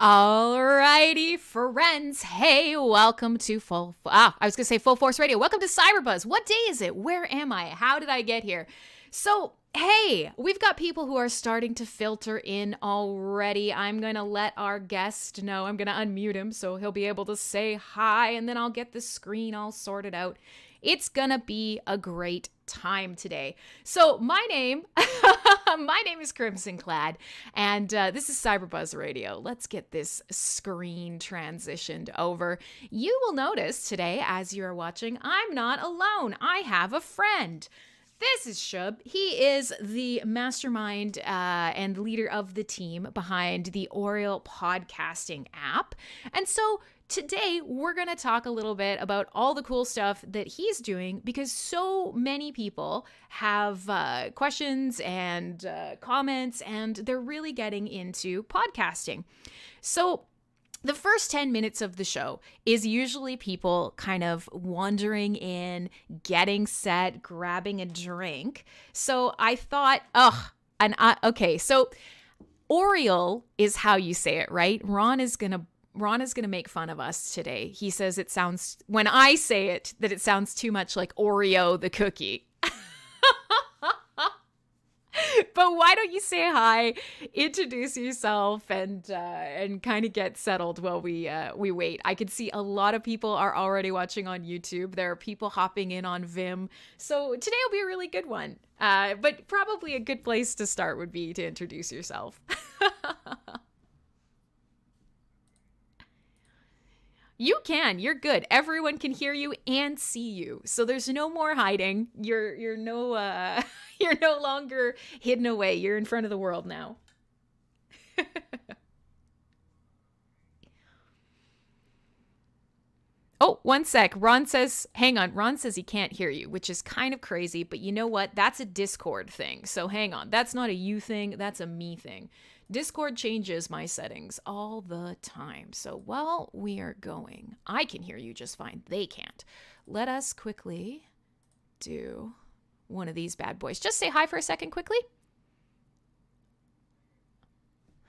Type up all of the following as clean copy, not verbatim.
Alrighty, friends. Hey, welcome to Full Force Radio. Welcome to CyberBuzz. What day is it? Where am I? How did I get here? So, hey, we've got people who are starting to filter in already. I'm going to let our guest know. I'm going to unmute him so he'll be able to say hi, and then I'll get the screen all sorted out. It's going to be a great time today. So my name is Crimson Clad, and this is CyberBuzz Radio. Let's get this screen transitioned over. You will notice today, as you're watching, I'm not alone. I have a friend. This is Shub. He is the mastermind and leader of the team behind the Aureal podcasting app. And so today, we're going to talk a little bit about all the cool stuff that he's doing because so many people have questions and comments, and they're really getting into podcasting. So the first 10 minutes of the show is usually people kind of wandering in, getting set, grabbing a drink. So I thought, so Aureal is how you say it, right? Ron is going to make fun of us today. He says when I say it, that it sounds too much like Oreo the cookie. But why don't you say hi, introduce yourself, and kind of get settled while we wait. I can see a lot of people are already watching on YouTube. There are people hopping in on Vim. So today will be a really good one. But probably a good place to start would be to introduce yourself. You can. You're good. Everyone can hear you and see you. So there's no more hiding. You're no longer hidden away. You're in front of the world now. Oh, one sec. Ron says he can't hear you, which is kind of crazy, but you know what? That's a Discord thing. So hang on. That's not a you thing. That's a me thing. Discord changes my settings all the time. So while we are going, I can hear you just fine. They can't. Let us quickly do one of these bad boys. Just say hi for a second quickly.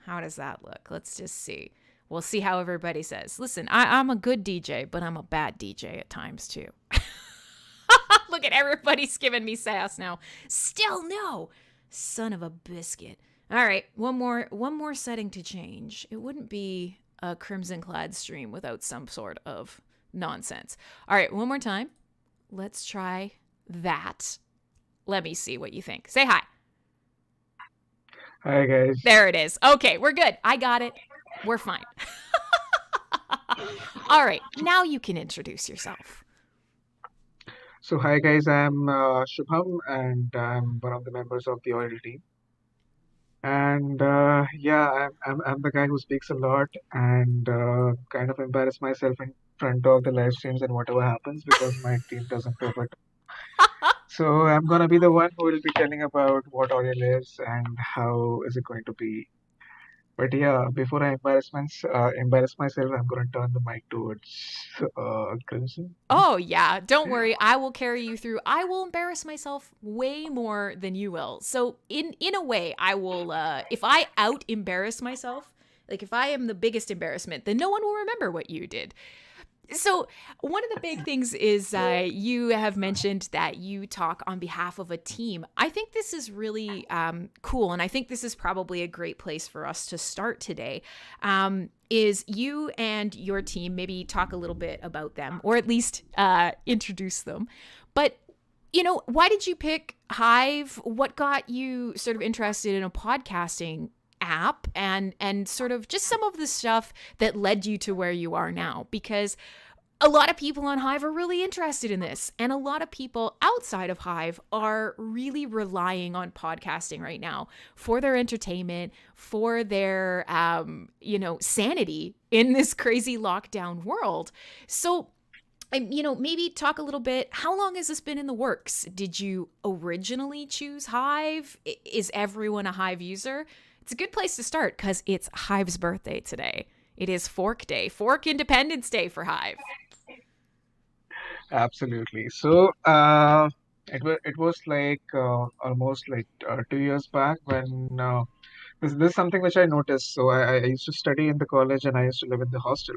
How does that look? Let's just see. We'll see how everybody says. Listen, I'm a good DJ, but I'm a bad DJ at times too. Look at everybody's giving me sass now. Still no. Son of a biscuit. All right, one more setting to change. It wouldn't be a Crimson Clad stream without some sort of nonsense. All right, one more time. Let's try that. Let me see what you think. Say hi. Hi, guys. There it is. Okay, we're good. I got it. We're fine. All right, now you can introduce yourself. So, hi, guys. I'm Shubham, and I'm one of the members of the Aureal team. And I'm the guy who speaks a lot and kind of embarrass myself in front of the live streams and whatever happens because my team doesn't know. But so I'm gonna be the one who will be telling about what Aureal is and how is it going to be. But yeah, before I embarrass myself, I'm gonna turn the mic towards Crimson. Oh, yeah. Don't worry. I will carry you through. I will embarrass myself way more than you will. So in a way, I will, if I out embarrass myself, like if I am the biggest embarrassment, then no one will remember what you did. So one of the big things is you have mentioned that you talk on behalf of a team. I think this is really cool, and I think this is probably a great place for us to start today, is you and your team maybe talk a little bit about them, or at least introduce them. But, why did you pick Hive? What got you sort of interested in a podcasting app and sort of just some of the stuff that led you to where you are now? Because a lot of people on Hive are really interested in this, and a lot of people outside of Hive are really relying on podcasting right now for their entertainment, for their sanity in this crazy lockdown world. So maybe talk a little bit. How long has this been in the works? Did you originally choose Hive? Is everyone a Hive user? It's a good place to start because it's Hive's birthday today. It is Fork Day, Fork Independence Day for Hive. Absolutely. So it was like almost like 2 years back when this is something which I noticed. So I used to study in the college and I used to live in the hostel.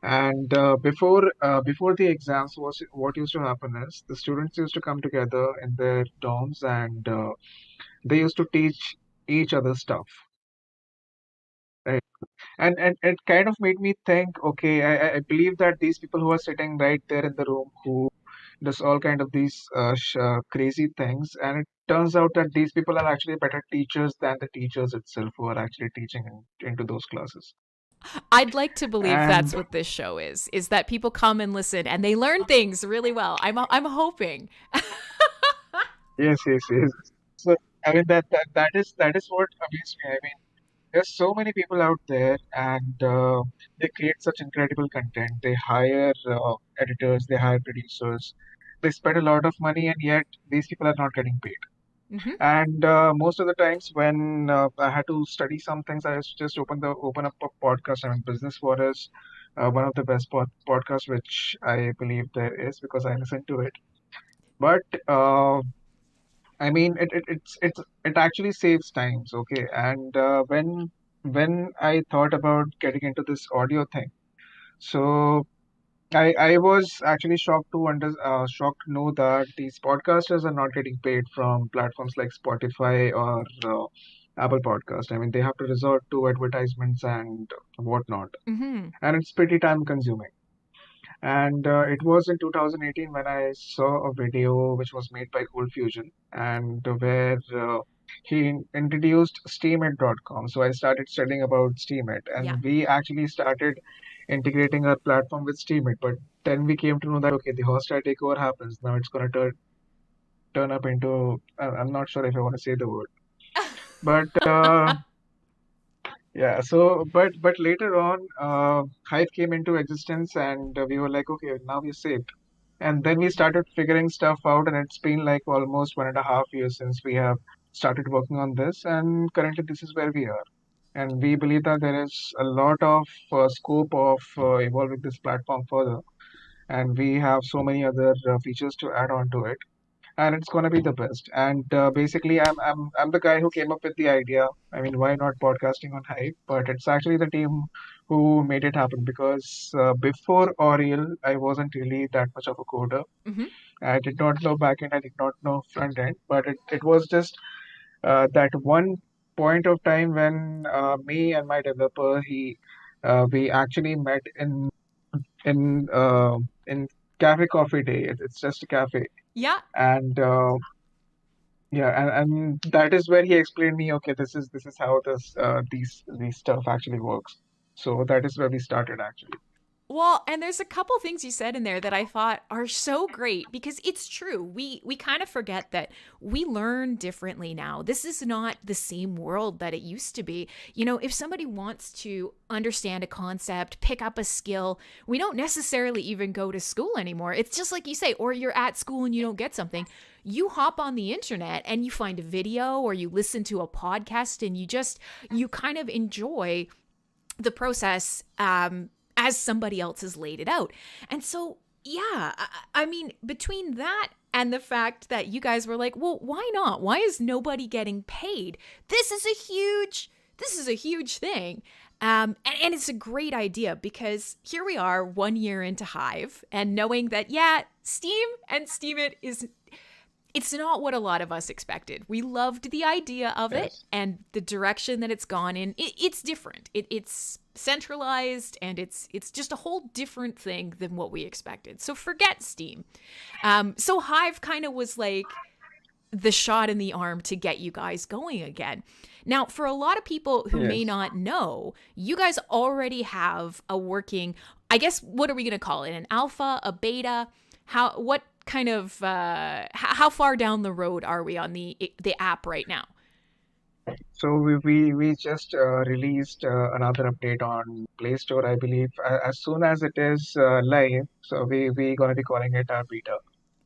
And before the exams, was what used to happen is the students used to come together in their dorms and they used to teach each other stuff, right? And it kind of made me think, okay, I believe that these people who are sitting right there in the room who does all kind of these crazy things, and it turns out that these people are actually better teachers than the teachers itself who are actually teaching into those classes. I'd like to believe that's And what this show is that people come and listen and they learn things really well. I'm hoping. yes, yes, yes. So I mean that is what amazed me. I mean, there's so many people out there, and they create such incredible content. They hire editors, they hire producers, they spend a lot of money, and yet these people are not getting paid. Hmm. And most of the times when I had to study some things, I used to just open up a podcast. I mean, Business for is one of the best podcasts which I believe there is because I listen to it. But I mean, it actually saves times, okay? And when I thought about getting into this audio thing, so I was actually shocked to know that these podcasters are not getting paid from platforms like Spotify or Apple Podcast. I mean, they have to resort to advertisements and whatnot, Hmm. and it's pretty time consuming. And it was in 2018 when I saw a video which was made by Cold Fusion and where he introduced steemit.com. So I started studying about Steemit Yeah. and we actually started integrating our platform with Steemit. But then we came to know that, okay, the hostile takeover happens. Now it's going to turn up into, I'm not sure if I want to say the word, but yeah, so but later on, Hive came into existence, and we were like, okay, now we're saved. And then we started figuring stuff out, and it's been like almost 1.5 years since we have started working on this, and currently this is where we are. And we believe that there is a lot of scope of evolving this platform further, and we have so many other features to add on to it, and it's gonna be the best. And basically, I'm the guy who came up with the idea. I mean, why not podcasting on Hive? But it's actually the team who made it happen because before Aureal, I wasn't really that much of a coder. Hmm. I did not know backend, I did not know front end, but it was just that one point of time when me and my developer we actually met in Cafe Coffee Day. It's just a cafe, Yeah. and yeah, and that is where he explained me, okay, this is how these stuff actually works. So that is where we started actually. Well, and there's a couple things you said in there that I thought are so great because it's true. We kind of forget that we learn differently now. This is not the same world that it used to be. You know, if somebody wants to understand a concept, pick up a skill, we don't necessarily even go to school anymore. It's just like you say, or you're at school and you don't get something. You hop on the internet and you find a video or you listen to a podcast and you kind of enjoy the process as somebody else has laid it out. And so, yeah, I mean, between that and the fact that you guys were like, well, why not? Why is nobody getting paid? This is a huge thing. And it's a great idea because here we are 1 year into Hive and knowing that, yeah, Steam and Steemit it's not what a lot of us expected. We loved the idea of it Yes. and the direction that it's gone in. It's different. It's centralized and it's just a whole different thing than what we expected. So forget Steam. So Hive kind of was like the shot in the arm to get you guys going again. Now, for a lot of people who may Yes. not know, you guys already have a working, I guess, what are we going to call it? An alpha, a beta? What kind of, how far down the road are we on the app right now? So we just released another update on Play Store, I believe, as soon as it is live. So we gonna be calling it our beta.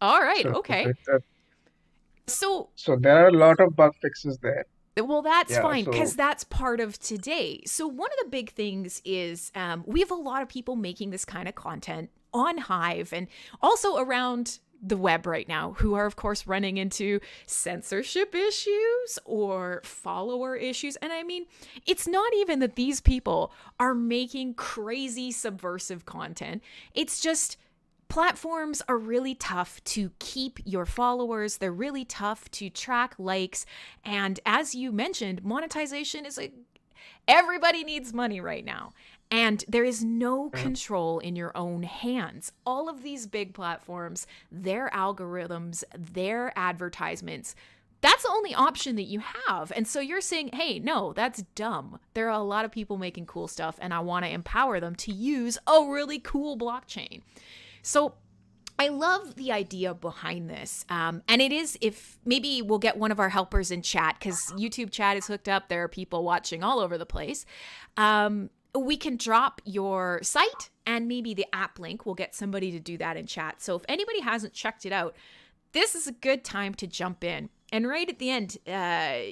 All right, So okay. So so there are a lot of bug fixes there. well, that's Yeah. fine because So that's part of today. So, one of the big things is we have a lot of people making this kind of content on Hive and also around the web right now who are, of course, running into censorship issues or follower issues. And I mean, it's not even that these people are making crazy subversive content. It's just platforms are really tough to keep your followers. They're really tough to track likes. And as you mentioned, monetization is everybody needs money right now. And there is no control in your own hands. All of these big platforms, their algorithms, their advertisements, that's the only option that you have. And so you're saying, hey, no, that's dumb. There are a lot of people making cool stuff, and I want to empower them to use a really cool blockchain. So I love the idea behind this. And it is, if maybe we'll get one of our helpers in chat, because YouTube chat is hooked up. There are people watching all over the place. We can drop your site and maybe the app link. We'll get somebody to do that in chat. So if anybody hasn't checked it out, this is a good time to jump in. And right at the end,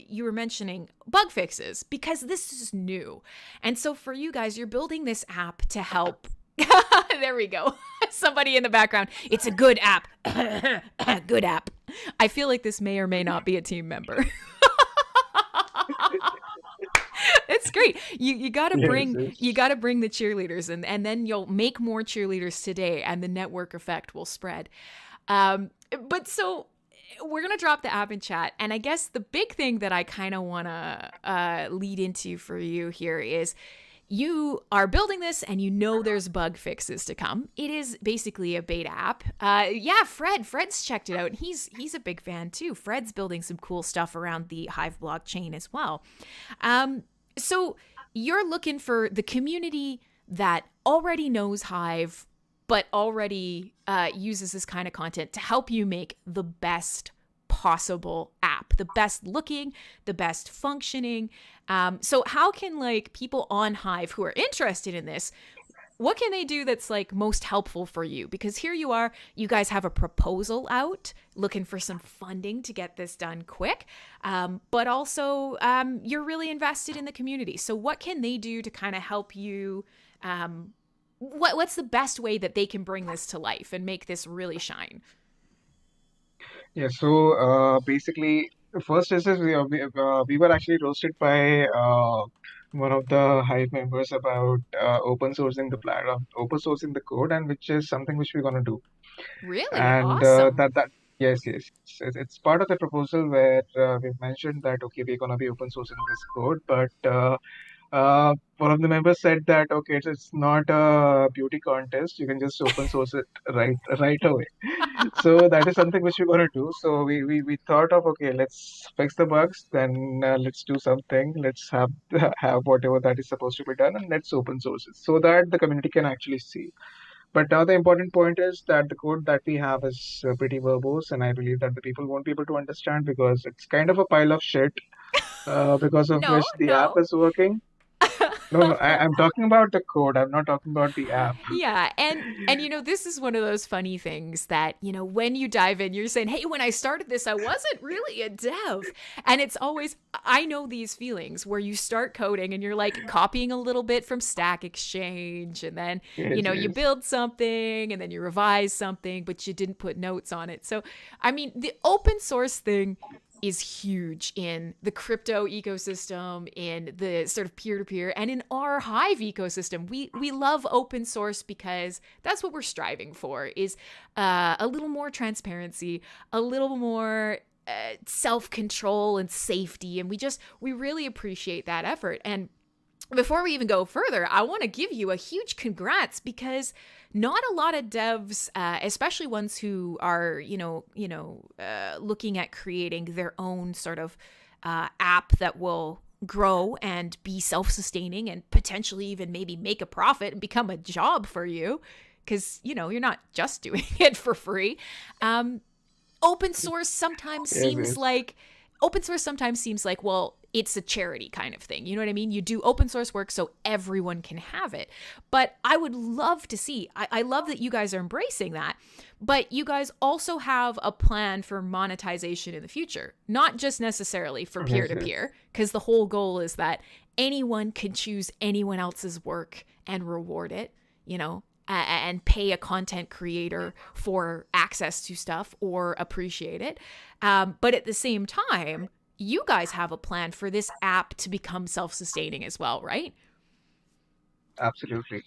you were mentioning bug fixes because this is new. And so for you guys, you're building this app to help. There we go. Somebody in the background. It's a good app. Good app. I feel like this may or may not be a team member. It's great. You gotta bring the cheerleaders and then you'll make more cheerleaders today and the network effect will spread. But so we're gonna drop the app in chat, and I guess the big thing that I kind of wanna lead into for you here is you are building this and you know there's bug fixes to come. It is basically a beta app. Fred's checked it out and he's a big fan too. Fred's building some cool stuff around the Hive blockchain as well. So you're looking for the community that already knows Hive, but already uses this kind of content to help you make the best possible app, the best looking, the best functioning. So how can people on Hive who are interested in this, what can they do that's most helpful for you? Because here you are, you guys have a proposal out looking for some funding to get this done quick. But also you're really invested in the community. So what can they do to kind of help you? What's the best way that they can bring this to life and make this really shine? Yeah, so basically, first is we were actually roasted by one of the Hive members about open sourcing the platform, open sourcing the code, and which is something which we're gonna do. Really And awesome. yes, it's part of the proposal where we've mentioned that okay, we're gonna be open sourcing this code, but one of the members said that okay, it's not a beauty contest. You can just open source it right away. So that is something which we're gonna do. So we thought of okay, let's fix the bugs, then let's do something. Let's have whatever that is supposed to be done, and let's open source it so that the community can actually see. But now the important point is that the code that we have is pretty verbose, and I believe that the people won't be able to understand because it's kind of a pile of shit. Because of No, which the app no. is working. No, I'm talking about the code. I'm not talking about the app. Yeah, and this is one of those funny things that, when you dive in, you're saying, "Hey, when I started this, I wasn't really a dev." And it's always, I know these feelings where you start coding and you're copying a little bit from Stack Exchange, and then, Yes, you yes. build something and then you revise something, but you didn't put notes on it. So, I mean, the open source thing is huge in the crypto ecosystem, in the sort of peer-to-peer, and in our Hive ecosystem. We love open source because that's what we're striving for, is a little more transparency, a little more self-control and safety. And we really appreciate that effort. And before we even go further, I want to give you a huge congrats because not a lot of devs, especially ones who are, looking at creating their own sort of app that will grow and be self-sustaining and potentially even maybe make a profit and become a job for you, because, you're not just doing it for free. Open source sometimes Yes, seems yes. like well, it's a charity kind of thing. You know what I mean? You do open source work so everyone can have it. But I would love to see, I love that you guys are embracing that, but you guys also have a plan for monetization in the future, not just necessarily for Yes, yes. peer-to-peer, because the whole goal is that anyone can choose anyone else's work and reward it. and pay a content creator for access to stuff or appreciate it. But at the same time, you guys have a plan for this app to become self-sustaining as well, right? Absolutely.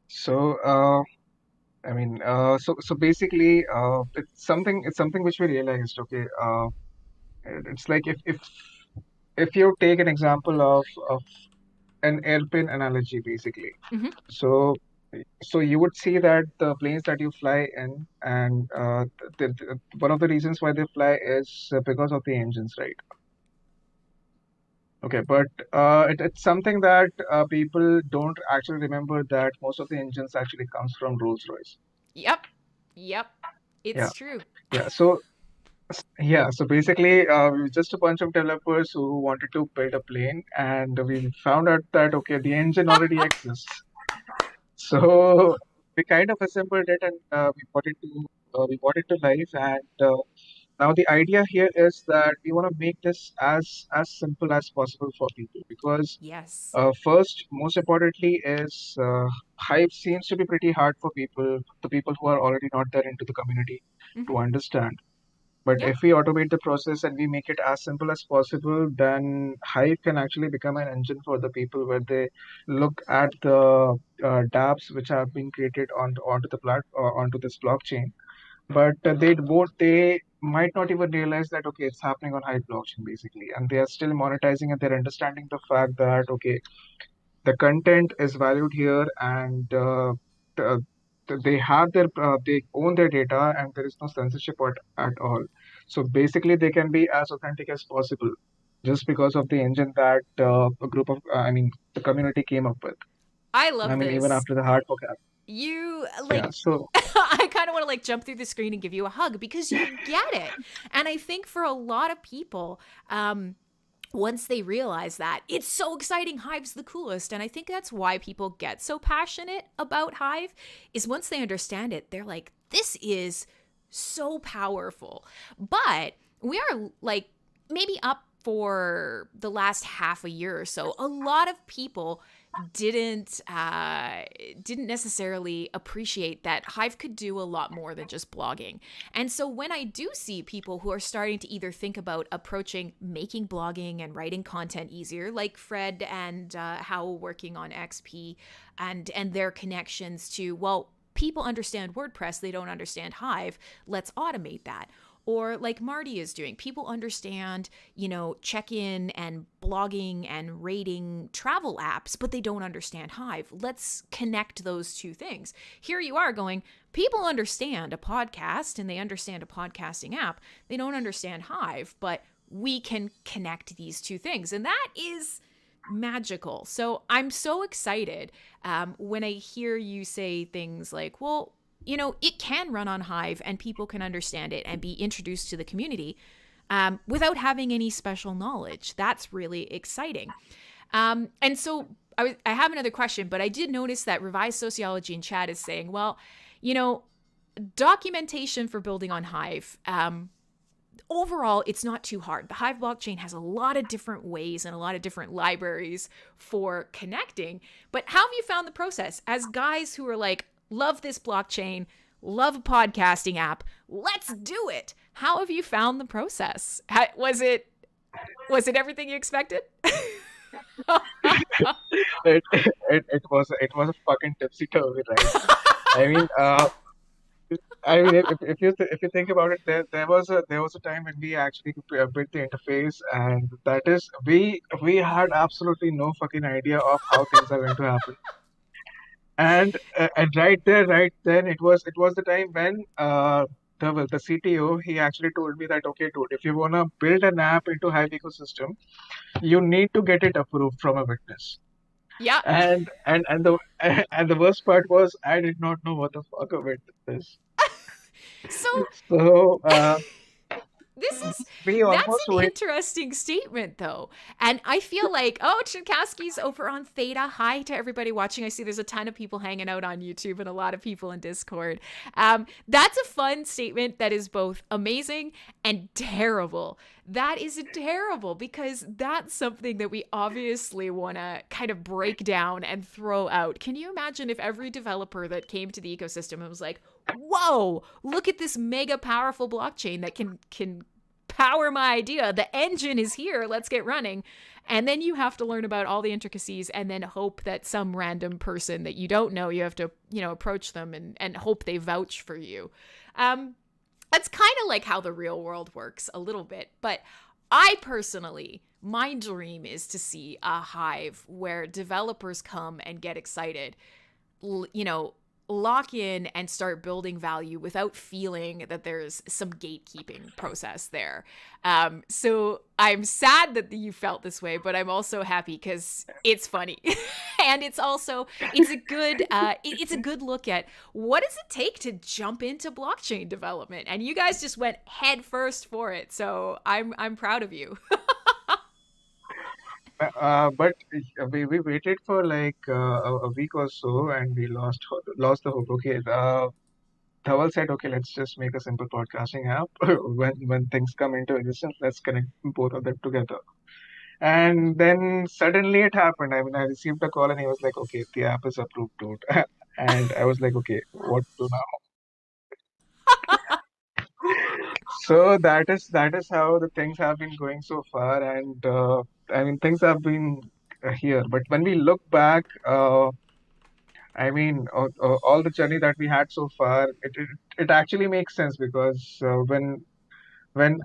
So, so basically, it's something which we realized. Okay, it's like if you take an example of an airplane analogy, basically. Mm-hmm. So, so you would see that the planes that you fly in, and one of the reasons why they fly is because of the engines, right? Okay, but it's something that people don't actually remember that most of the engines actually comes from Rolls-Royce. Yep. Yep. Yeah, It's true. yeah. So basically, we were just a bunch of developers who wanted to build a plane, and we found out that okay, the engine already exists. So we kind of assembled it, and we brought it to life. And now the idea here is that we want to make this as simple as possible for people, because Yes. first, most importantly, is Hive seems to be pretty hard for people, the people who are already not there into the community, Mm-hmm. to understand. But Yep. if we automate the process and we make it as simple as possible, then Hive can actually become an engine for the people where they look at the dApps which have been created onto this blockchain. But they might not even realize that okay, it's happening on Hive blockchain basically, and they are still monetizing and they're understanding the fact that okay, the content is valued here, and the, they own their data, and there is no censorship at all. So basically they can be as authentic as possible just because of the engine that the community came up with. I I love mean, even this. after the hard fork app. You Yeah, like so I kind of want to like jump through the screen and give you a hug because you get it. And I think for a lot of people, once they realize that, it's so exciting, Hive's the coolest. And I think that's why people get so passionate about Hive, is once they understand it, they're like, this is so powerful. But we are like maybe up for the last half a year or so, a lot of people didn't necessarily appreciate that Hive could do a lot more than just blogging. And so when I do see people who are starting to either think about approaching making blogging and writing content easier, like Fred and Howell working on XP, and their connections to, well, people understand WordPress, they don't understand Hive, let's automate that. Or like Marty is doing, people understand, check-in and blogging and rating travel apps, but they don't understand Hive. Let's connect those two things. Here you are going, people understand a podcast and they understand a podcasting app. They don't understand Hive, but we can connect these two things. And that is magical. So I'm so excited when I hear you say things like, well, it can run on Hive and people can understand it and be introduced to the community without having any special knowledge. That's really exciting. And so I have another question, but I did notice that Revised Sociology in chat is saying, well, documentation for building on Hive, overall, it's not too hard. The Hive blockchain has a lot of different ways and a lot of different libraries for connecting. But how have you found the process as guys who are like, love this blockchain, love a podcasting app, let's do it? How have you found the process? Was it everything you expected? it was a fucking tipsy turvy, right? I mean, if you think about it, there was a time when we actually built the interface, and that is we had absolutely no fucking idea of how things are going to happen. And right there, right then, it was the time when the CTO, he actually told me that okay, dude, if you wanna build an app into Hive ecosystem, you need to get it approved from a witness. Yeah. And the and the worst part was I did not know what the fuck a witness is. So So We That's almost an wait. interesting statement though. And I feel like, oh, Chinkaski's over on Theta. Hi to everybody watching. I see there's a ton of people hanging out on YouTube and a lot of people in Discord. That's a fun statement that is both amazing and terrible. That is terrible because that's something that we obviously want to kind of break down and throw out. Can you imagine if every developer that came to the ecosystem and was like, whoa, look at this mega powerful blockchain that can power my idea. The engine is here. Let's get running. And then you have to learn about all the intricacies and then hope that some random person that you don't know, you have to, approach them and hope they vouch for you. That's kind of like how the real world works a little bit. But I personally, my dream is to see a Hive where developers come and get excited, lock in and start building value without feeling that there's some gatekeeping process there. So I'm sad that you felt this way, but I'm also happy because it's funny. And it's a good look at what does it take to jump into blockchain development. And you guys just went head first for it. So I'm proud of you. But we waited for like a week or so, and we lost the hope. Okay, Dhawal said, okay, let's just make a simple podcasting app. When things come into existence, let's connect both of them together. And then suddenly it happened. I mean, I received a call, and he was like, okay, the app is approved, dude. And I was like, okay, what to do now? So that is how the things have been going so far, and I mean, things have been here. But when we look back, I mean, all the journey that we had so far, it actually makes sense because when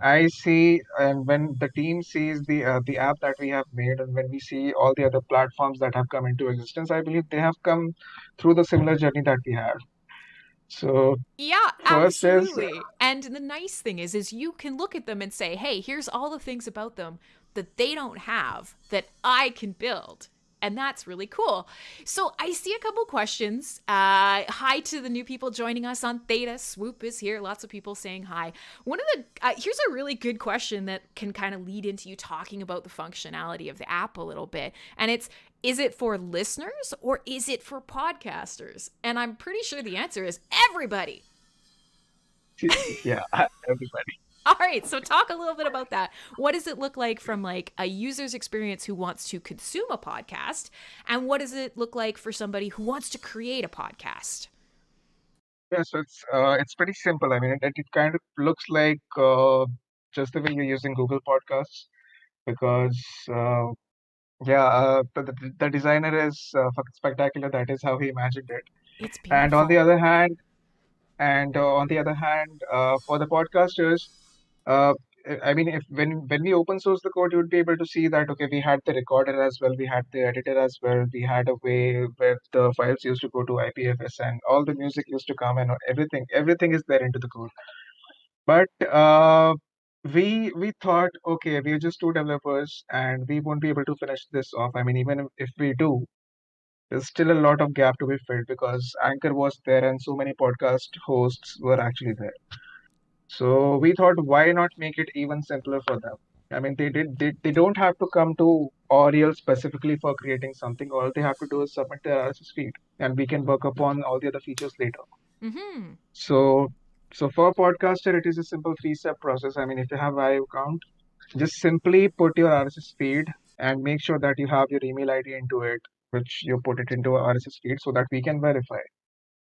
I see and when the team sees the app that we have made, and when we see all the other platforms that have come into existence, I believe they have come through the similar journey that we had. So Yeah, first is absolutely. And the nice thing is you can look at them and say, hey, here's all the things about them that they don't have that I can build. And that's really cool. So I see a couple questions. Hi to the new people joining us on Theta. Swoop is here. Lots of people saying hi. One of the here's a really good question that can kind of lead into you talking about the functionality of the app a little bit. And it's, is it for listeners or is it for podcasters? And I'm pretty sure the answer is everybody. yeah, everybody. All right, so talk a little bit about that. What does it look like from like a user's experience who wants to consume a podcast, and what does it look like for somebody who wants to create a podcast? Yeah, so it's pretty simple. I mean, it kind of looks like just the way you're using Google Podcasts because yeah, the designer is fucking spectacular. That is how he imagined it. It's And on the beautiful. other hand, for the podcasters, uh, I mean, if when we open source the code, you would be able to see that okay, we had the recorder as well, we had the editor as well, we had a way where the files used to go to IPFS and all the music used to come and everything is there into the code. But we thought, okay, we're just two developers and we won't be able to finish this off. I mean, even if we do, there's still a lot of gap to be filled because Anchor was there and so many podcast hosts were actually there. So we thought, why not make it even simpler for them? I mean, they don't have to come to Aureal specifically for creating something. All they have to do is submit their RSS feed, and we can work upon all the other features later. Mm-hmm. So, so for podcaster, it is a simple three-step process. I mean, if you have Hive account, just simply put your RSS feed and make sure that you have your email ID into it, which you put it into a RSS feed so that we can verify.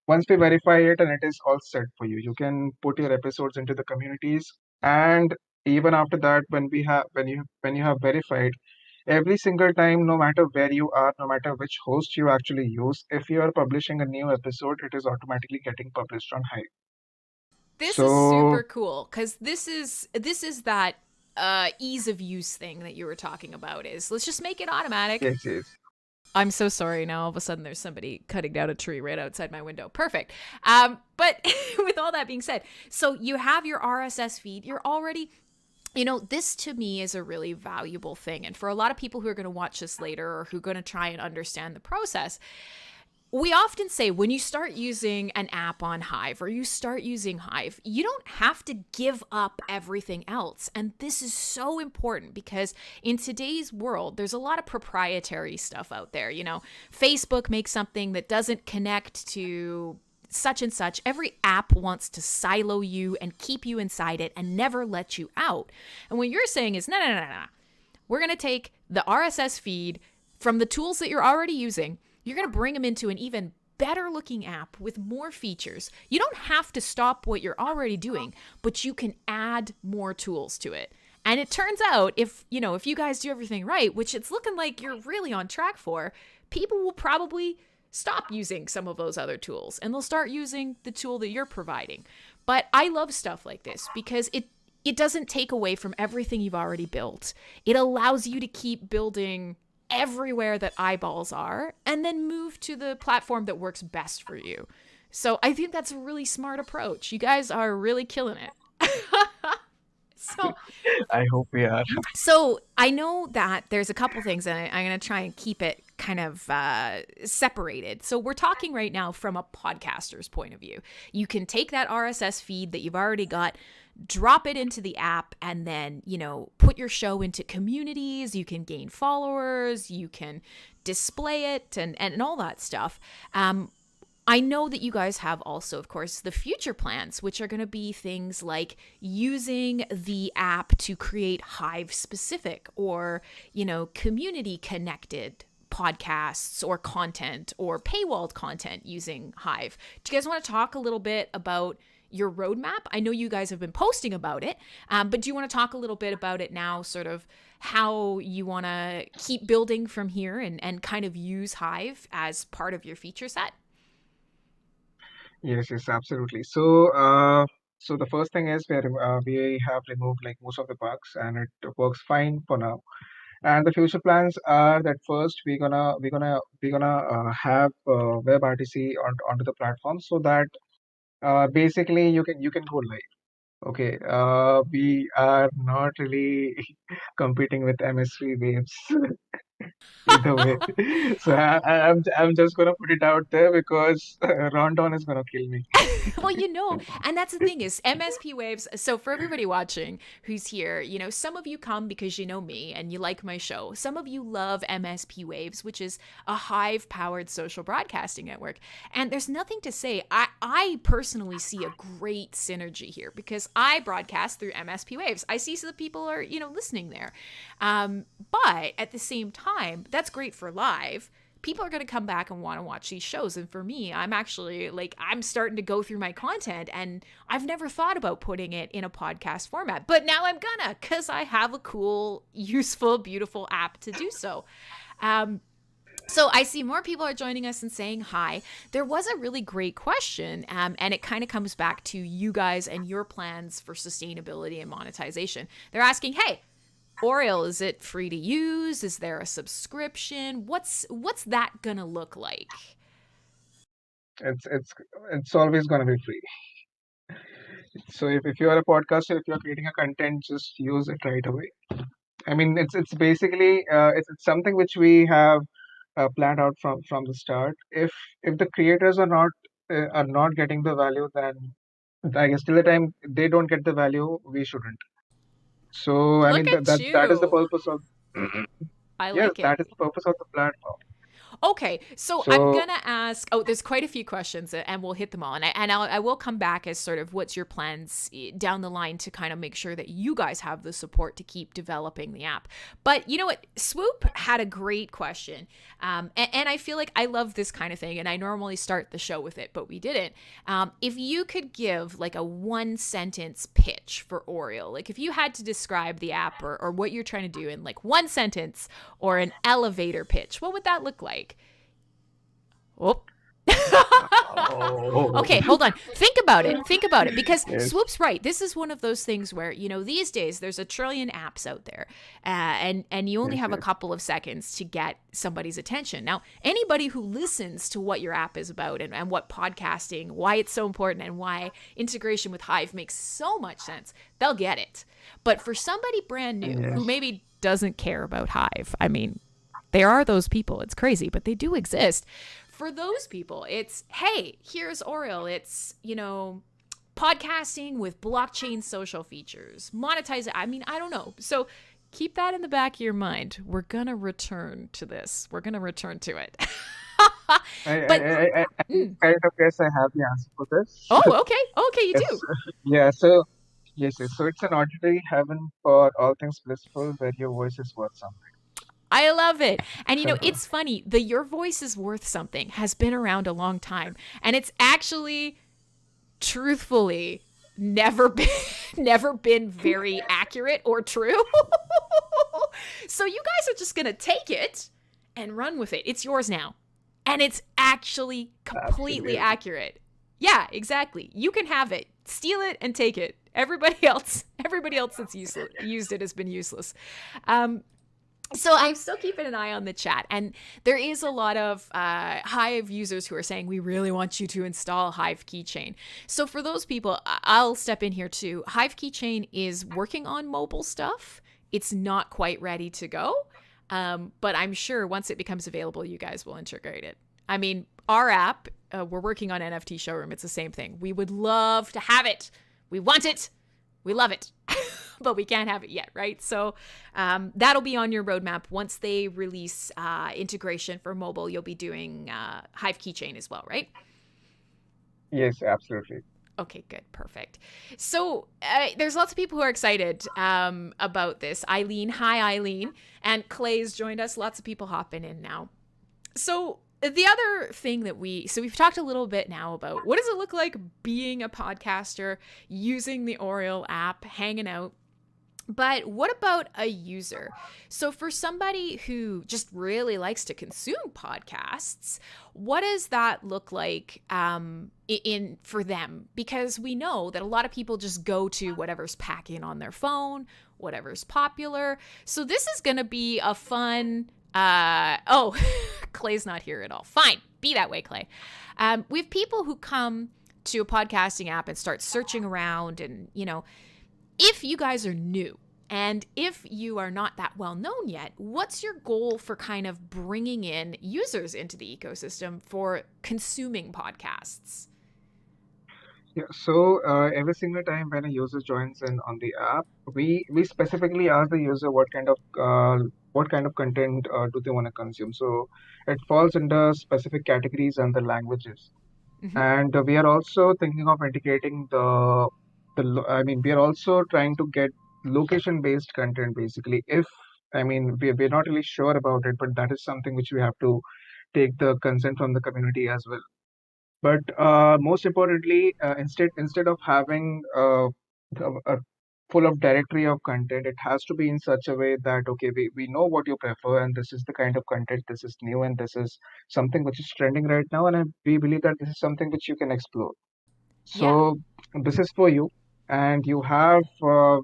Once we verify it and it is all set for you, you can put your episodes into the communities. And even after that, when you have verified, every single time, no matter where you are, no matter which host you actually use, if you are publishing a new episode, it is automatically getting published on Hive. This is So super cool because this is that ease of use thing that you were talking about. Is let's just make it automatic. yes, yes. I'm so sorry. Now all of a sudden there's somebody cutting down a tree right outside my window. Perfect. But with all that being said, so you have your RSS feed. You're already, this to me is a really valuable thing. And for a lot of people who are going to watch this later or who are going to try and understand the process, we often say when you start using an app on Hive or you start using Hive, you don't have to give up everything else. And this is so important because in today's world, there's a lot of proprietary stuff out there. You know, Facebook makes something that doesn't connect to such and such. Every app wants to silo you and keep you inside it and never let you out. And what you're saying is, no. We're going to take the RSS feed from the tools that you're already using. You're going to bring them into an even better looking app with more features. You don't have to stop what you're already doing, but you can add more tools to it. And it turns out if you guys do everything right, which it's looking like you're really on track for, people will probably stop using some of those other tools and they'll start using the tool that you're providing. But I love stuff like this because it doesn't take away from everything you've already built. It allows you to keep building everywhere that eyeballs are and then move to the platform that works best for you. So I think that's a really smart approach. You guys are really killing it. So I hope we are. So I know that there's a couple things, and I'm going to try and keep it kind of separated. So we're talking right now from a podcaster's point of view. You can take that RSS feed that you've already got, drop it into the app, and then, put your show into communities. You can gain followers, you can display it and all that stuff. I know that you guys have also, of course, the future plans, which are going to be things like using the app to create Hive specific or, community connected podcasts or content or paywalled content using Hive. Do you guys want to talk a little bit about your roadmap? I know you guys have been posting about it, but do you want to talk a little bit about it now, sort of how you want to keep building from here and kind of use Hive as part of your feature set? Yes, absolutely. So the first thing is we have removed like most of the bugs, and it works fine for now. And the future plans are that first we're gonna have WebRTC onto the platform so that basically you can go live. Okay, we are not really competing with MS3 waves either way. So I'm just gonna put it out there because Rondon is gonna kill me. Well, and that's the thing is MSP waves. So for everybody watching who's here, some of you come because you know me and you like my show. Some of you love MSP waves, which is a Hive powered social broadcasting network. And there's nothing to say. I personally see a great synergy here because I broadcast through MSP waves. I see so that people are, listening there. But at the same time, that's great for live. People are going to come back and want to watch these shows. And for me, I'm actually I'm starting to go through my content and I've never thought about putting it in a podcast format, but now I'm gonna, because I have a cool, useful, beautiful app to do so. So I see more people are joining us and saying hi. There was a really great question, and it kind of comes back to you guys and your plans for sustainability and monetization. They're asking, hey, Aureal, is it free to use? Is there a subscription? What's that gonna look like? It's always gonna be free. So if you are a podcaster, if you're creating a content, just use it right away. I mean, it's basically it's something which we have planned out from the start. If the creators are not getting the value, then I guess till the time they don't get the value, we shouldn't. So I Look mean at that is the you. purpose of I yes, like it. that is the purpose of the platform. Okay, so I'm So gonna ask. Oh, there's quite a few questions, and we'll hit them all. I will come back as sort of what's your plans down the line to kind of make sure that you guys have the support to keep developing the app. But you know what, Swoop had a great question, and I feel like I love this kind of thing, and I normally start the show with it, but we didn't. If you could give like a 1-sentence pitch for Aureal, like if you had to describe the app or what you're trying to do in like 1 sentence or an elevator pitch, what would that look like? Oh. oh Okay, hold on. Think about it because yes, Swoop's right. This is one of those things where, these days there's a trillion apps out there, and you only yes, have a yes. couple of seconds to get somebody's attention. Now, anybody who listens to what your app is about and what podcasting, why it's so important, and why integration with Hive makes so much sense, they'll get it. But for somebody brand new who Yes. maybe doesn't care about Hive, I mean, there are those people. It's crazy, but they do exist. for those people, it's, hey, here's Aureal. It's, podcasting with blockchain social features, monetize it. I mean, I don't know. So keep that in the back of your mind. We're going to return to this. We're going to return to it. But, I kind of guess I have the answer for this. oh, okay. Okay, you It's do. yeah. So yes, yes. So it's an auditory heaven for all things blissful, where your voice is worth something. I love it. And So it's funny. The your voice is worth something has been around a long time. And it's actually, truthfully, never been never been very accurate or true. So you guys are just gonna take it and run with it. It's yours now. And it's actually completely absolutely. accurate. Yeah, exactly. You can have it. Steal it and take it. Everybody else that's used it has been useless. So I'm still keeping an eye on the chat, and there is a lot of Hive users who are saying, we really want you to install Hive Keychain. So for those people, I'll step in here too. Hive Keychain is working on mobile stuff. It's not quite ready to go, but I'm sure once it becomes available, you guys will integrate it. I mean, our app, we're working on NFT Showroom. It's the same thing. We would love to have it. We want it. We love it. But we can't have it yet, right? So that'll be on your roadmap. Once they release integration for mobile, you'll be doing Hive Keychain as well, right? Yes, absolutely. Okay, good. Perfect. So there's lots of people who are excited about this. Eileen, hi, Eileen. And Clay's joined us. Lots of people hopping in now. So the other thing that we've talked a little bit now about what does it look like being a podcaster, using the Aureal app, hanging out. But what about a user? So for somebody who just really likes to consume podcasts, what does that look like in for them? Because we know that a lot of people just go to whatever's packing on their phone, whatever's popular. So this is going to be a fun... Clay's not here at all. Fine. Be that way, Clay. We have people who come to a podcasting app and start searching around and, if you guys are new and if you are not that well known yet, what's your goal for kind of bringing in users into the ecosystem for consuming podcasts? Yeah. So every single time when a user joins in on the app, we specifically ask the user what kind of content do they want to consume. So it falls under specific categories and the languages. Mm-hmm. And we are also thinking of integrating I mean, we are also trying to get location-based content basically. I mean, we're not really sure about it, but that is something which we have to take the consent from the community as well. But most importantly, instead of having a full of directory of content, it has to be in such a way that okay, we know what you prefer, and this is the kind of content, this is new, and this is something which is trending right now, and we believe that this is something which you can explore. Yeah. So this is for you, and you have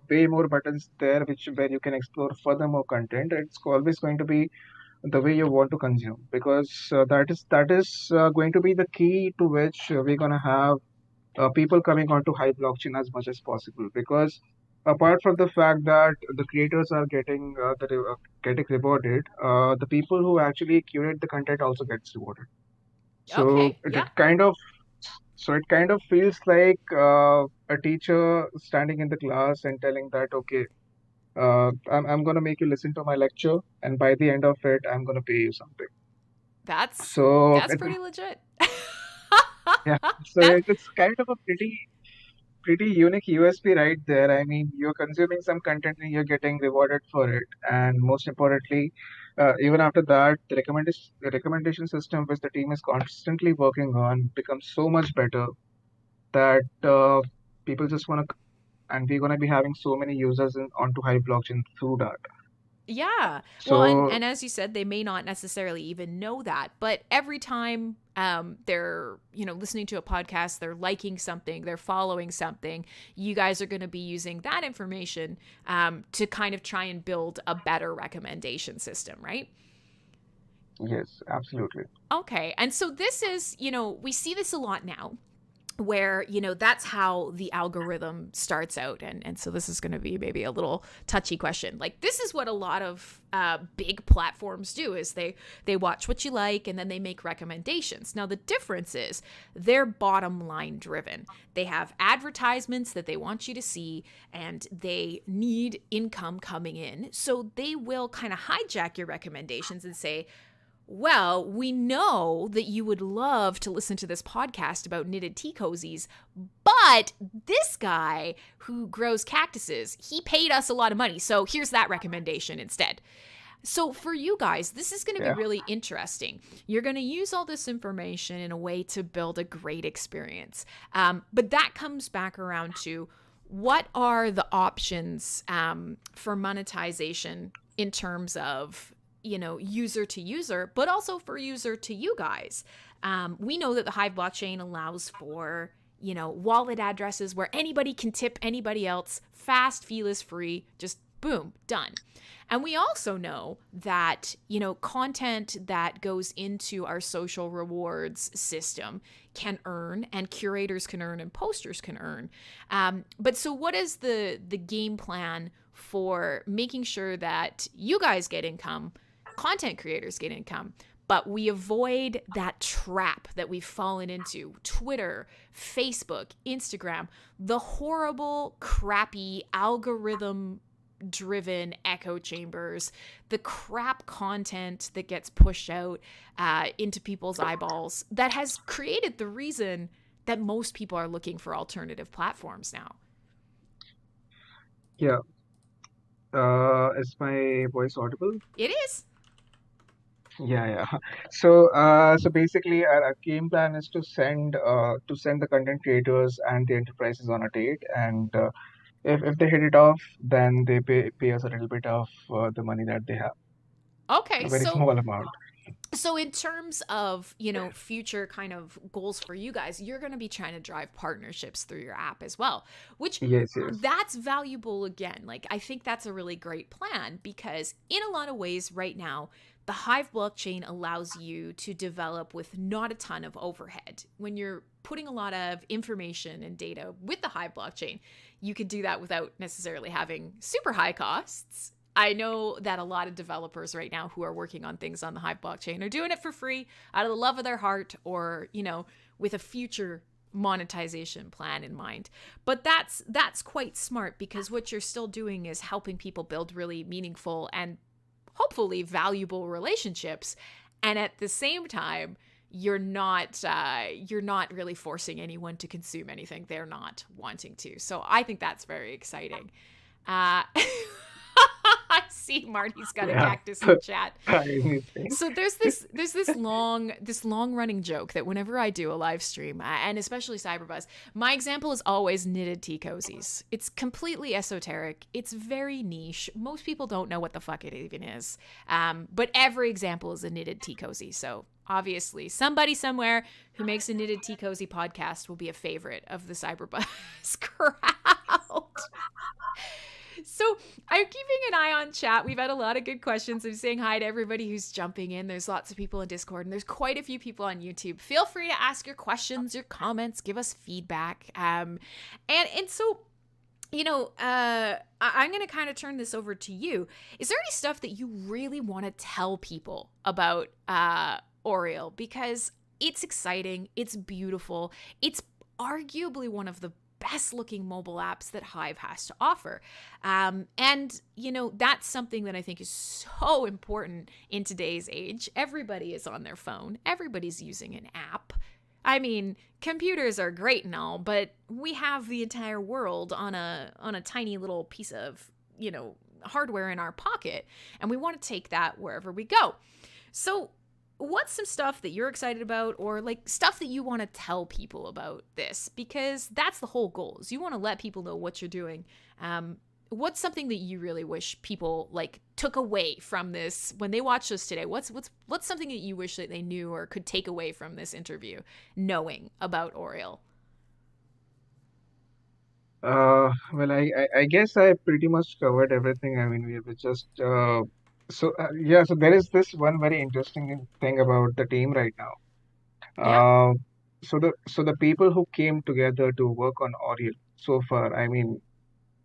way more buttons there, which where you can explore further more content. It's always going to be the way you want to consume because that is going to be the key to which we're going to have people coming onto high blockchain as much as possible because apart from the fact that the creators are getting rewarded, the people who actually curate the content also gets rewarded. So Okay. Yeah. it kind of feels like a teacher standing in the class and telling that okay, I'm going to make you listen to my lecture, and by the end of it, I'm going to pay you something. That's So that's pretty legit. yeah, so That it's kind of a pretty unique USP right there. I mean, you're consuming some content and you're getting rewarded for it, and most importantly, even after that, the recommendation system which the team is constantly working on becomes so much better that people just want to come, and we're going to be having so many users onto Hive blockchain through that. Yeah. Well, So and as you said, they may not necessarily even know that, but every time they're, listening to a podcast, they're liking something, they're following something, you guys are going to be using that information to kind of try and build a better recommendation system, right? yes, absolutely. Okay. And so this is, we see this a lot now. where, that's how the algorithm starts out. And so this is going to be maybe a little touchy question. Like, this is what a lot of big platforms do, is they watch what you like and then they make recommendations. Now, the difference is they're bottom line driven. They have advertisements that they want you to see, and they need income coming in. So they will kind of hijack your recommendations and say, well, we know that you would love to listen to this podcast about knitted tea cozies, but this guy who grows cactuses, he paid us a lot of money. So here's that recommendation instead. So for you guys, this is going to be Yeah. really interesting. You're going to use all this information in a way to build a great experience. But that comes back around to, what are the options for monetization in terms of, user to user, but also for user to you guys. We know that the Hive blockchain allows for, wallet addresses where anybody can tip anybody else, fast, feeless, free, just boom, done. And we also know that, content that goes into our social rewards system can earn, and curators can earn, and posters can earn. But so what is the game plan for making sure that you guys get income, content creators get income, but we avoid that trap that we've fallen into? Twitter, Facebook, Instagram, the horrible, crappy algorithm driven echo chambers, the crap content that gets pushed out into people's eyeballs, that has created the reason that most people are looking for alternative platforms now. Yeah. Is my voice audible? It is. Yeah, yeah. So basically, our game plan is to send the content creators and the enterprises on a date, and if they hit it off, then they pay us a little bit of the money that they have, Okay, a very so small amount. in terms of, future kind of goals for you guys, you're going to be trying to drive partnerships through your app as well, which, Yes, yes. that's valuable again. Like, I think that's a really great plan, because in a lot of ways right now, the Hive blockchain allows you to develop with not a ton of overhead. When you're putting a lot of information and data with the Hive blockchain, you could do that without necessarily having super high costs. I know that a lot of developers right now who are working on things on the Hive blockchain are doing it for free out of the love of their heart, or, with a future monetization plan in mind. But that's quite smart, because what you're still doing is helping people build really meaningful and hopefully valuable relationships. And at the same time, you're not really forcing anyone to consume anything they're not wanting to. So I think that's very exciting. I see Marty's got a Yeah. cactus in chat. Anything. So there's this long running joke that whenever I do a live stream, and especially CyberBuzz, my example is always knitted tea cozies. It's completely esoteric. It's very niche. Most people don't know what the fuck it even is. But every example is a knitted tea cozy. So obviously, somebody somewhere who makes a knitted tea cozy podcast will be a favorite of the CyberBuzz crowd. So I'm keeping an eye on chat. We've had a lot of good questions. I'm saying hi to everybody who's jumping in. There's lots of people in Discord, and there's quite a few people on YouTube. Feel free to ask your questions, your comments, give us feedback. And so, I'm going to kind of turn this over to you. Is there any stuff that you really want to tell people about Aureal? Because it's exciting, it's beautiful, it's arguably one of the best looking mobile apps that Hive has to offer. And, that's something that I think is so important in today's age. Everybody is on their phone. Everybody's using an app. I mean, computers are great and all, but we have the entire world on a tiny little piece of, hardware in our pocket, and we want to take that wherever we go. So what's some stuff that you're excited about, or like stuff that you want to tell people about this? Because that's the whole goal, is you want to let people know what you're doing. What's something that you really wish people like took away from this when they watch this today? What's something that you wish that they knew or could take away from this interview, knowing about Aureal? Well, I guess I pretty much covered everything. I mean, we were just yeah. So there is this one very interesting thing about the team right now. Yeah. Uh, So the people who came together to work on Aureal so far, I mean,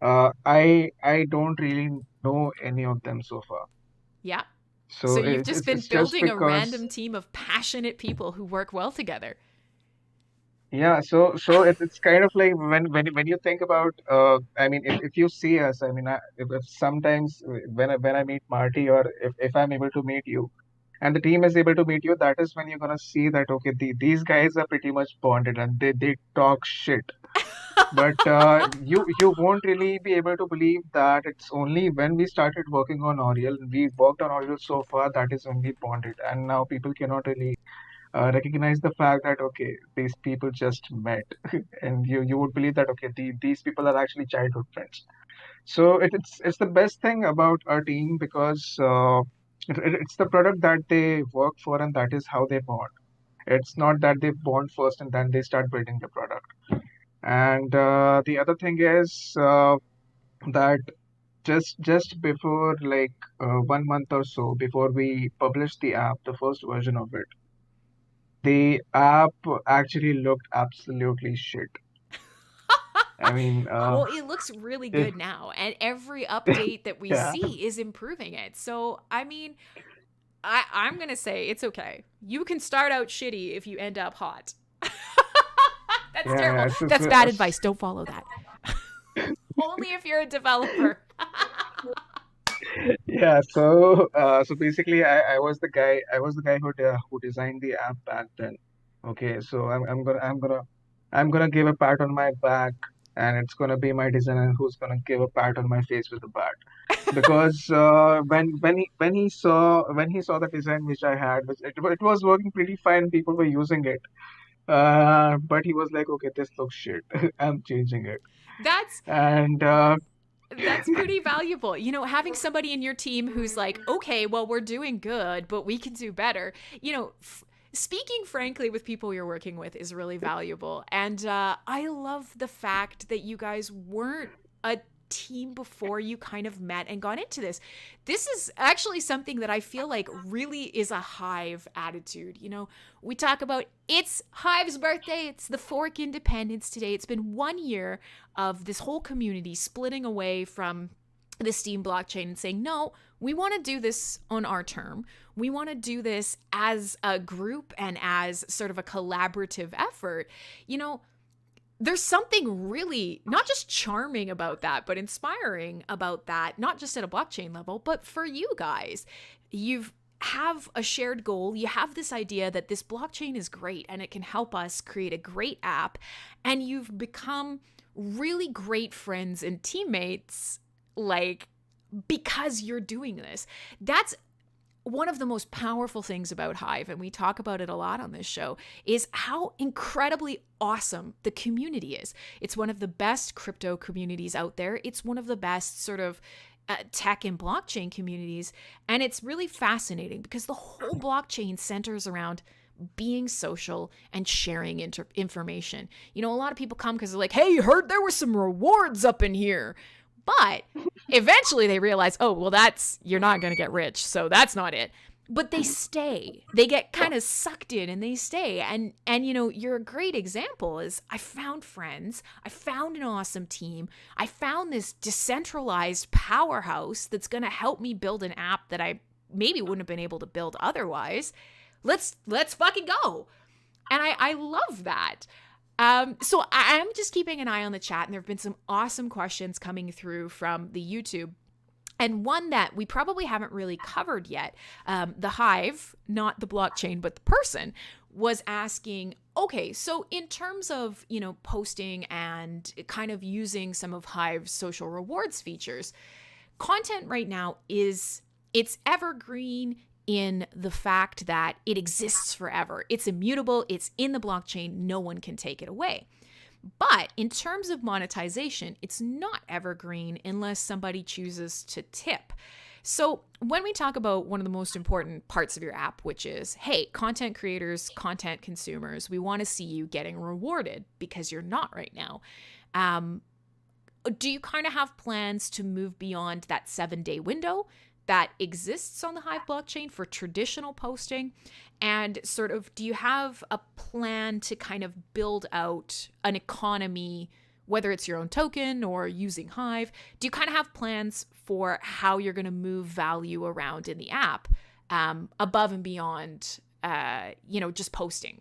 I don't really know any of them so far. Yeah. So So you've just been it's just building a because. random team of passionate people who work well together. Yeah, so it's kind of like when you think about I mean if you see us, I mean if sometimes when I meet Marty, or if I'm able to meet you and the team is able to meet you, that is when you're gonna see that okay, these guys are pretty much bonded and they talk shit. But you won't really be able to believe that it's only when we started working on Oriel, we worked on Oriel so far, that is when we bonded, and now people cannot really recognize the fact that okay, these people just met, and you would believe that okay, these people are actually childhood friends. So it's the best thing about our team because it's the product that they work for, and that is how they bond. It's not that they bond first and then they start building the product. And the other thing is that just before like 1 month or so before we published the app, the first version of it, the app actually looked absolutely shit. I mean, Well, it looks really if good now, and every update that we yeah, see is improving it. So, I mean, I'm going to say it's okay. You can start out shitty if you end up hot. That's yeah, terrible. That's bad advice. Don't follow that. Only if you're a developer. yeah. So basically, I was the guy who designed the app back then. Okay, so I'm gonna give a pat on my back, and it's gonna be my designer who's gonna give a pat on my face with a bat. Because when he saw the design which I had, which it was working pretty fine, people were using it. But he was like, okay, this looks shit. I'm changing it. That's And that's pretty valuable. You know, having somebody in your team who's like, okay, well, we're doing good, but we can do better. You know, speaking frankly with people you're working with is really valuable. And I love the fact that you guys weren't a team before you kind of met and got into this. This is actually something that I feel like really is a Hive attitude. You know, we talk about it's Hive's birthday, it's the fork independence today. It's been 1 year of this whole community splitting away from the Steam blockchain and saying, no, we want to do this on our term. We want to do this as a group and as sort of a collaborative effort. You know, there's something really not just charming about that, but inspiring about that, not just at a blockchain level, but for you guys. You've have a shared goal. You have this idea that this blockchain is great and it can help us create a great app. And you've become really great friends and teammates, like, because you're doing this. That's one of the most powerful things about Hive, and we talk about it a lot on this show, is how incredibly awesome the community is. It's one of the best crypto communities out there. It's one of the best sort of tech and blockchain communities. And it's really fascinating because the whole blockchain centers around being social and sharing information. You know, a lot of people come because they're like, hey, heard there were some rewards up in here. But eventually they realize, oh, well, you're not going to get rich. So that's not it. But they stay. They get kind of sucked in and they stay. And you know, you're a great example is I found friends. I found an awesome team. I found this decentralized powerhouse that's going to help me build an app that I maybe wouldn't have been able to build otherwise. Let's fucking go. And I love that. So I'm just keeping an eye on the chat, and there have been some awesome questions coming through from the YouTube. And one that we probably haven't really covered yet, the Hive, not the blockchain, but the person, was asking, okay, so in terms of, you know, posting and kind of using some of Hive's social rewards features, content right now it's evergreen in the fact that it exists forever. It's immutable, it's in the blockchain, no one can take it away. But in terms of monetization, it's not evergreen unless somebody chooses to tip. So when we talk about one of the most important parts of your app, which is, hey, content creators, content consumers, we want to see you getting rewarded because you're not right now. Do you kind of have plans to move beyond that 7-day window? that exists on the Hive blockchain for traditional posting? And sort of, do you have a plan to kind of build out an economy, whether it's your own token or using Hive? Do you kind of have plans for how you're going to move value around in the app above and beyond, just posting?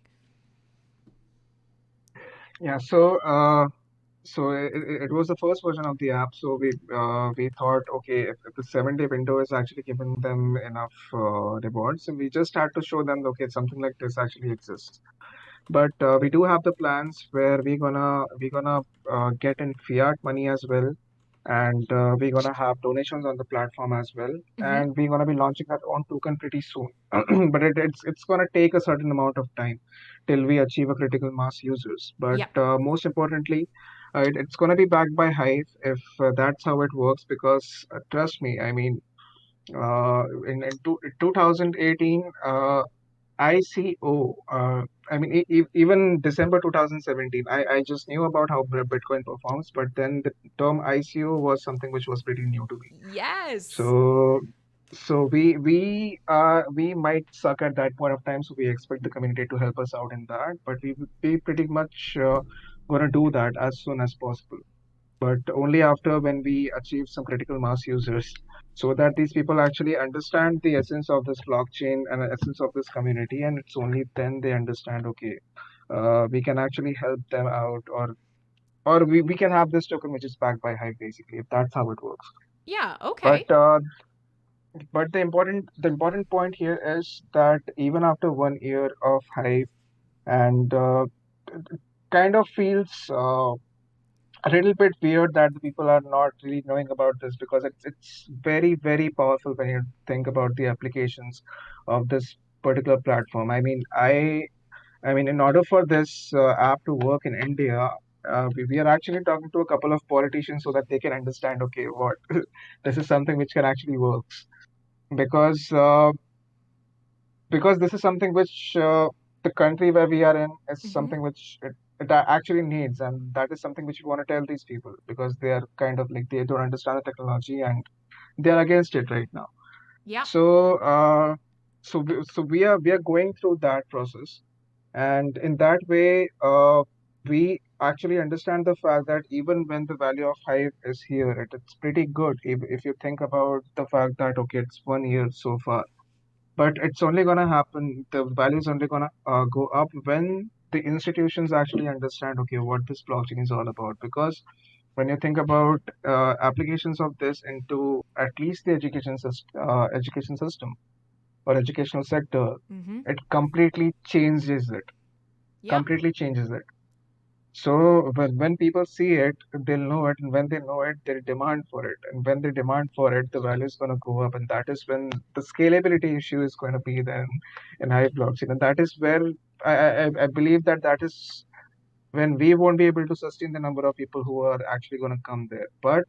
Yeah, so it was the first version of the app. So we thought, okay, if the 7-day window is actually giving them enough rewards, and we just had to show them, okay, something like this actually exists. But we do have the plans where we're gonna get in fiat money as well, and we're gonna have donations on the platform as well, Mm-hmm. and we're gonna be launching our own token pretty soon. But it's gonna take a certain amount of time till we achieve a critical mass users. But Yep. most importantly, it's gonna be backed by Hive if that's how it works. Because trust me, I mean, in 2018. ICO, I mean, even December 2017, I just knew about how Bitcoin performs, but then the term ICO was something which was pretty new to me. Yes. So, so we might suck at that point of time, so we expect the community to help us out in that, but we would be pretty much gonna do that as soon as possible, but only after when we achieve some critical mass users, so that these people actually understand the essence of this blockchain and the essence of this community, and it's only then they understand, okay, we can actually help them out, or we can have this token which is backed by Hive, basically, if that's how it works. Yeah. But Okay. the important point here is that even after 1 year of Hive, and it kind of feels a little bit weird that the people are not really knowing about this, because it's very, very powerful when you think about the applications of this particular platform. I mean, in order for this app to work in India, we are actually talking to a couple of politicians so that they can understand, okay, what this is something which can actually works, because this is something which the country where we are in is Mm-hmm. something which it actually needs, and that is something which we want to tell these people, because they are kind of like, they don't understand the technology and they are against it right now. Yeah. So we are going through that process, and in that way, we actually understand the fact that even when the value of Hive is here, it's pretty good if you think about the fact that, okay, it's 1 year so far, but it's only going to happen, the value is only going to go up when the institutions actually understand, okay, what this blockchain is all about. Because when you think about applications of this into at least the education system or educational sector, Mm-hmm. it completely changes it, Yeah. completely changes it. So when people see it, they'll know it, and when they know it, they'll demand for it. And when they demand for it, the value is going to go up, and that is when the scalability issue is going to be then in Hive blockchain, and that is where I believe that is when we won't be able to sustain the number of people who are actually going to come there. But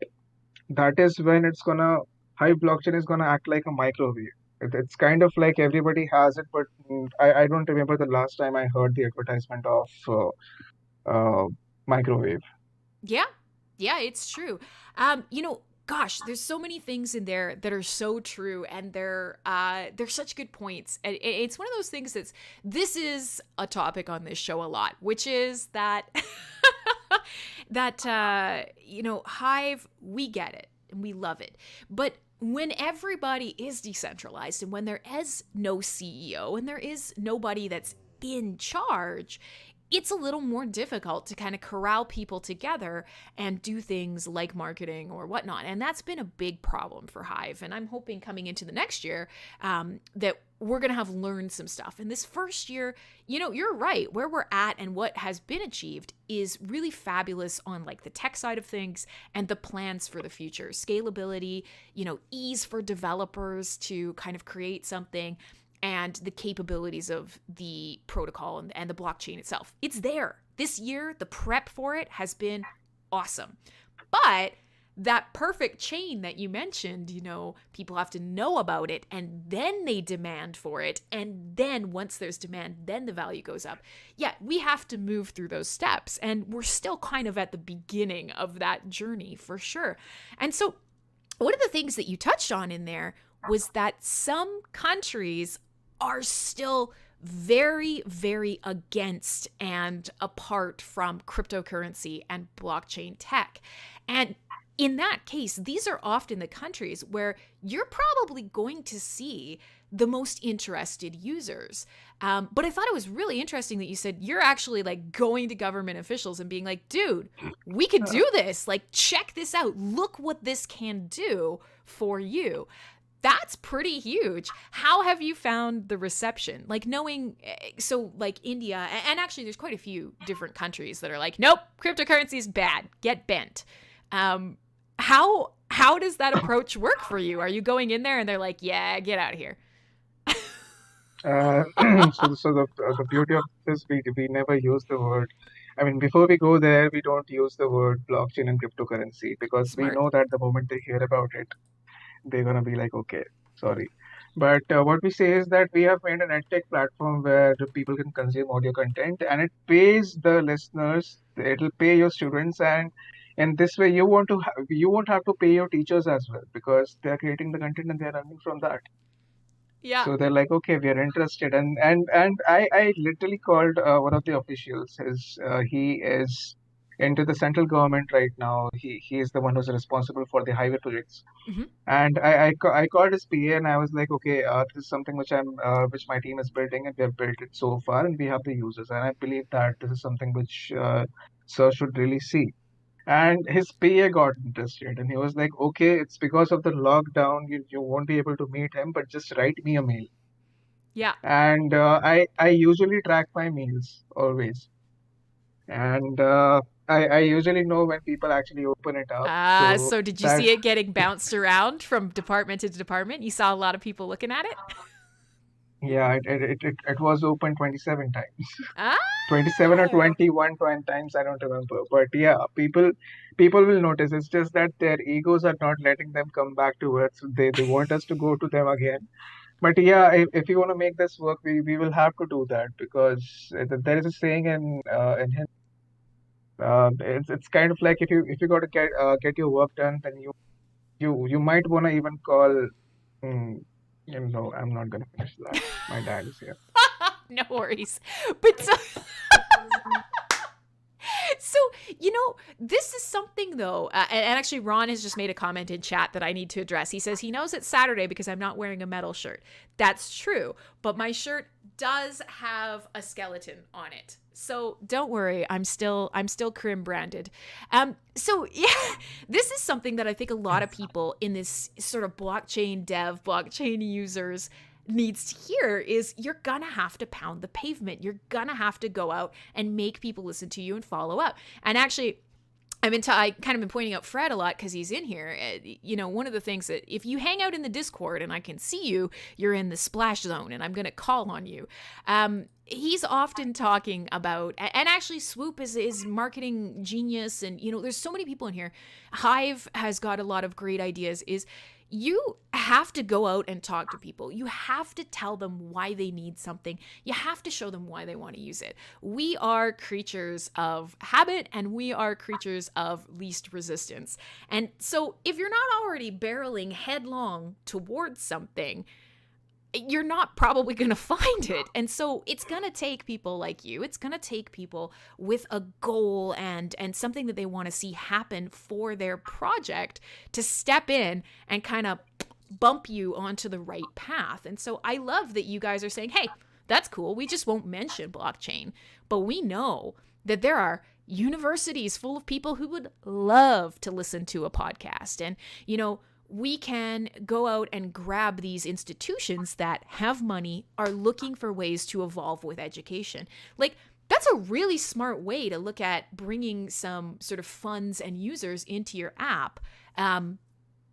that is when it's gonna Hive blockchain is gonna act like a microwave. It's kind of like everybody has it, but I don't remember the last time I heard the advertisement of uh, microwave. Yeah. Yeah, it's true. Gosh, there's so many things in there that are so true, and they're such good points. And it's one of those things this is a topic on this show a lot, which is that Hive, we get it and we love it. But when everybody is decentralized and when there is no CEO and there is nobody that's in charge, it's a little more difficult to kind of corral people together and do things like marketing or whatnot. And that's been a big problem for Hive. And I'm hoping coming into the next year that we're going to have learned some stuff. And this first year, you're right. Where we're at and what has been achieved is really fabulous on like the tech side of things and the plans for the future. Scalability, ease for developers to kind of create something, and the capabilities of the protocol and the blockchain itself. It's there. This year, the prep for it has been awesome. But that perfect chain that you mentioned, people have to know about it and then they demand for it. And then once there's demand, then the value goes up. Yeah, we have to move through those steps. And we're still kind of at the beginning of that journey for sure. And so one of the things that you touched on in there was that some countries are still very, very against and apart from cryptocurrency and blockchain tech. And in that case, these are often the countries where you're probably going to see the most interested users. But I thought it was really interesting that you said you're actually like going to government officials and being like, dude, we could do this. Like, check this out. Look what this can do for you. That's pretty huge. How have you found the reception? Like knowing, so like India, and actually there's quite a few different countries that are like, nope, cryptocurrency is bad. Get bent. How does that approach work for you? Are you going in there and they're like, yeah, get out of here? So the beauty of this, we never use the word. I mean, before we go there, we don't use the word blockchain and cryptocurrency because we Smart. know that the moment they hear about it, they're gonna be like, okay, sorry. But what we say is that we have made an edtech platform where the people can consume audio content, and it pays the listeners. It'll pay your students, and in this way, you won't have to pay your teachers as well because they're creating the content and they're earning from that. Yeah. So they're like, okay, we are interested, and I literally called one of the officials. He is into the central government right now. He is the one who's responsible for the highway projects. Mm-hmm. And I called his PA and I was like, okay, this is something which my team is building and we have built it so far and we have the users. And I believe that this is something which sir should really see. And his PA got interested and he was like, okay, it's because of the lockdown. You won't be able to meet him, but just write me a mail. Yeah. And I usually track my mails always. And I usually know when people actually open it up. So So did you that see it getting bounced around from department to department? You saw a lot of people looking at it? Yeah, it was open 27 times. Ah. 27 or 21 times, I don't remember. But yeah, people will notice. It's just that their egos are not letting them come back to Earth. So they want us to go to them again. But yeah, if you want to make this work, we will have to do that because there is a saying in Hindi. It's kind of like if you got to get your work done, then you might want to even call. Mm, I'm not gonna finish that. My dad is here. No worries. But so, this is something though, and actually Ron has just made a comment in chat that I need to address. He says he knows it's Saturday because I'm not wearing a metal shirt. That's true, but my shirt does have a skeleton on it. So don't worry, I'm still Krim branded. So yeah, this is something that I think a lot of people in this sort of blockchain dev, blockchain users needs to hear is you're gonna have to pound the pavement. You're gonna have to go out and make people listen to you and follow up. And actually, I kind of been pointing out Fred a lot because he's in here. One of the things that if you hang out in the Discord and I can see you, you're in the splash zone and I'm going to call on you. He's often talking about, and actually Swoop is marketing genius. And, there's so many people in here. Hive has got a lot of great ideas. You have to go out and talk to people. You have to tell them why they need something. You have to show them why they want to use it. We are creatures of habit and we are creatures of least resistance. And so if you're not already barreling headlong towards something, you're not probably going to find it. And so it's going to take people like you. It's going to take people with a goal and something that they want to see happen for their project to step in and kind of bump you onto the right path. And so I love that you guys are saying, hey, that's cool. We just won't mention blockchain. But we know that there are universities full of people who would love to listen to a podcast. And, we can go out and grab these institutions that have money, are looking for ways to evolve with education. Like, that's a really smart way to look at bringing some sort of funds and users into your app,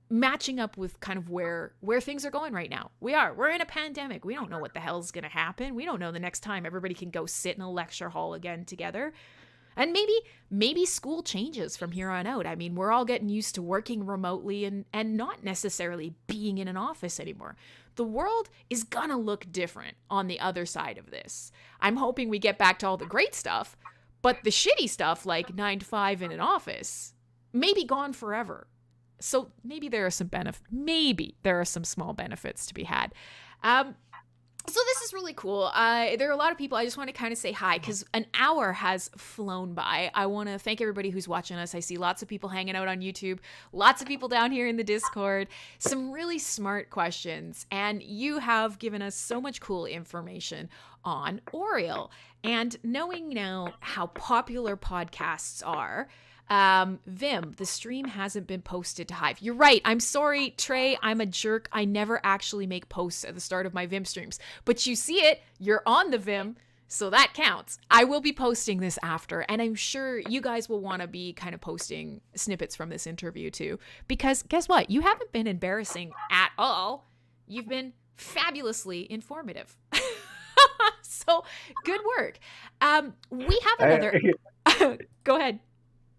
matching up with kind of where things are going right now. We're in a pandemic. We don't know what the hell's going to happen. We don't know the next time everybody can go sit in a lecture hall again together. And maybe school changes from here on out. I mean, we're all getting used to working remotely and not necessarily being in an office anymore. The world is gonna look different on the other side of this. I'm hoping we get back to all the great stuff, but the shitty stuff like 9 to 5 in an office may be gone forever. So maybe there are some small benefits to be had. So this is really cool. There are a lot of people. I just want to kind of say hi because an hour has flown by. I want to thank everybody who's watching us. I see lots of people hanging out on YouTube, lots of people down here in the Discord, some really smart questions. And you have given us so much cool information on Aureal. And knowing now how popular podcasts are, Vim, the stream hasn't been posted to Hive. You're right. I'm sorry, Trey. I'm a jerk. I never actually make posts at the start of my Vim streams, but you see it. You're on the Vim, so that counts. I will be posting this after, and I'm sure you guys will want to be kind of posting snippets from this interview too, because guess what? You haven't been embarrassing at all. You've been fabulously informative. So good work. We have another. Go ahead.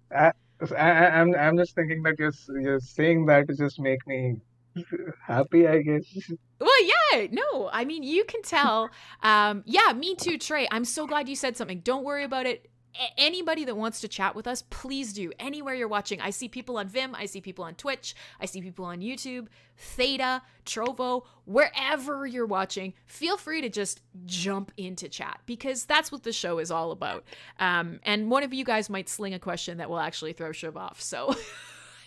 I'm just thinking that you're saying that to just make me happy, I guess. Well, yeah, no, I mean, you can tell. Yeah, me too, Trey. I'm so glad you said something. Don't worry about it. Anybody that wants to chat with us, please do. Anywhere you're watching. I see people on Vim. I see people on Twitch. I see people on YouTube, Theta, Trovo, wherever you're watching. Feel free to just jump into chat because that's what the show is all about. And one of you guys might sling a question that will actually throw Shub off. So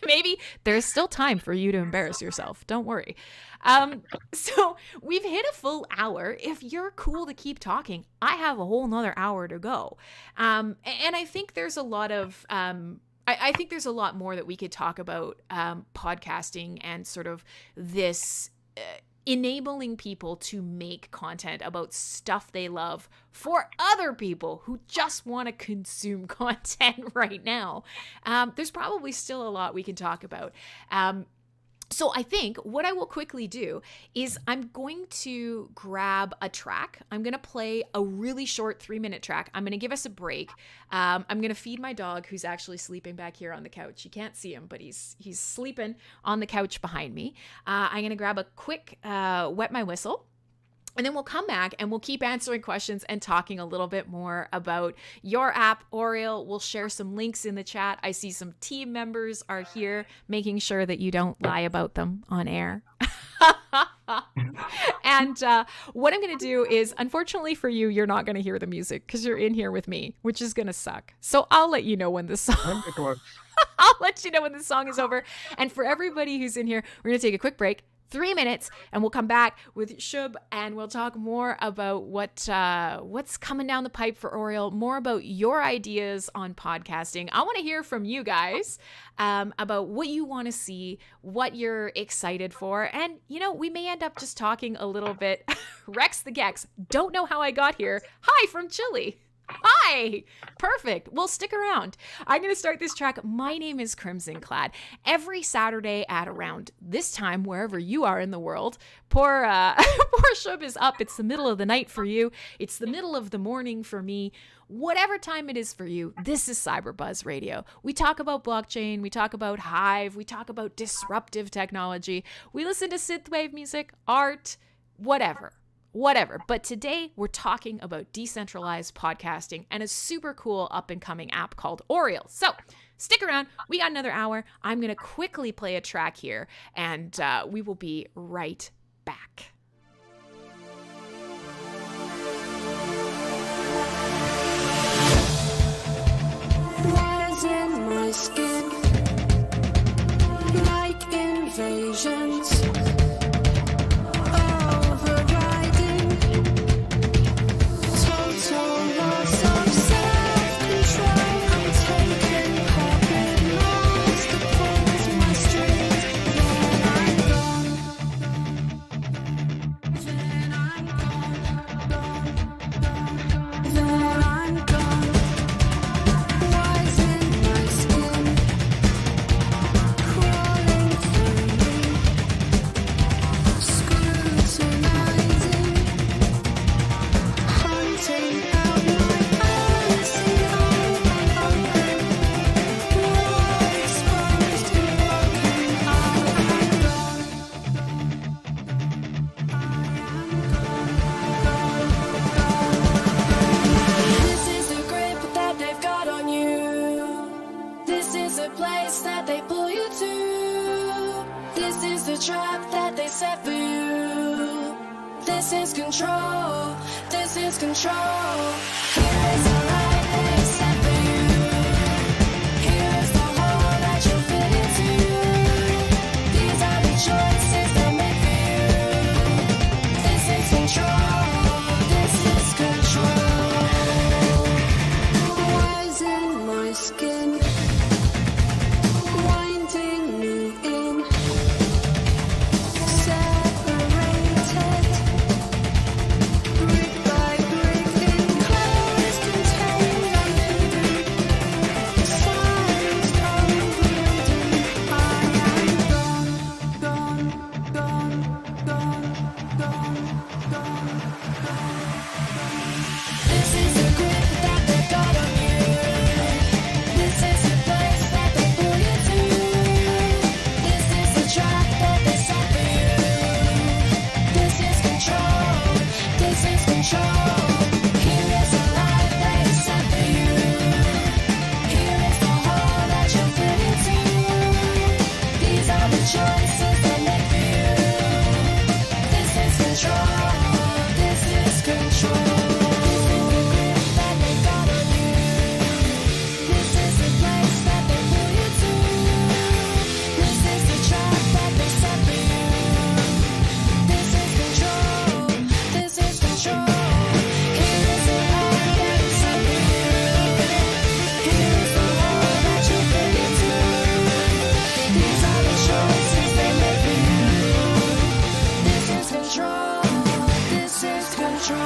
maybe there's still time for you to embarrass yourself. Don't worry. So we've hit a full hour. If you're cool to keep talking, I have a whole nother hour to go. And I think there's a lot of, I think there's a lot more that we could talk about podcasting and sort of this enabling people to make content about stuff they love for other people who just want to consume content right now. There's probably still a lot we can talk about. So I think what I will quickly do is I'm going to grab a track. I'm going to play a really short 3-minute track. I'm going to give us a break. I'm going to feed my dog who's actually sleeping back here on the couch. You can't see him, but he's sleeping on the couch behind me. I'm going to grab a quick wet my whistle. And then we'll come back and we'll keep answering questions and talking a little bit more about your app, Aureal. We'll share some links in the chat. I see some team members are here making sure that you don't lie about them on air. And what I'm going to do is, unfortunately for you, you're not going to hear the music because you're in here with me, which is going to suck. So I'll let you know when the song... I'll let you know when the song is over. And for everybody who's in here, we're going to take a quick break. 3 minutes, and we'll come back with Shub, and we'll talk more about what's coming down the pipe for Aureal, more about your ideas on podcasting. I want to hear from you guys about what you want to see, what you're excited for, and, we may end up just talking a little bit. Rex the Gex, don't know how I got here. Hi from Chile. Hi! Perfect. Well, stick around. I'm going to start this track. My name is Crimson Clad. Every Saturday at around this time, wherever you are in the world, poor Shub is up. It's the middle of the night for you. It's the middle of the morning for me. Whatever time it is for you, this is CyberBuzz Radio. We talk about blockchain. We talk about Hive. We talk about disruptive technology. We listen to synthwave music, art, whatever. But today we're talking about decentralized podcasting and a super cool up and coming app called Aureal. So stick around. We got another hour. I'm going to quickly play a track here and we will be right back. Rise in my skin like invasions. trap that they set for you. This is control. This is control. Here is the life they set for you. Here is the hole that you fit into. These are the choices they make for you. This is control. This is control. Wires in my skin, winding me in. Separated, brick by brick, enclosed, contained, silenced, overridden. I am gone, gone, gone, gone, gone, gone. This is the grip that they got on you. This is the place that they pull you to. This is the trap that they set for you. This is control. This is control. Here is the life they set for you. Here is the hole that you fit into. These are the choices they make for you. This is control. This is control. This is the grip that they got on you. This is the place that they pull you to. This is the trap that they set for you. This is control. This is control. Here is the life that they set for you. Here is the hole that you fit into. These are the choices they make for you. This is control. This is control.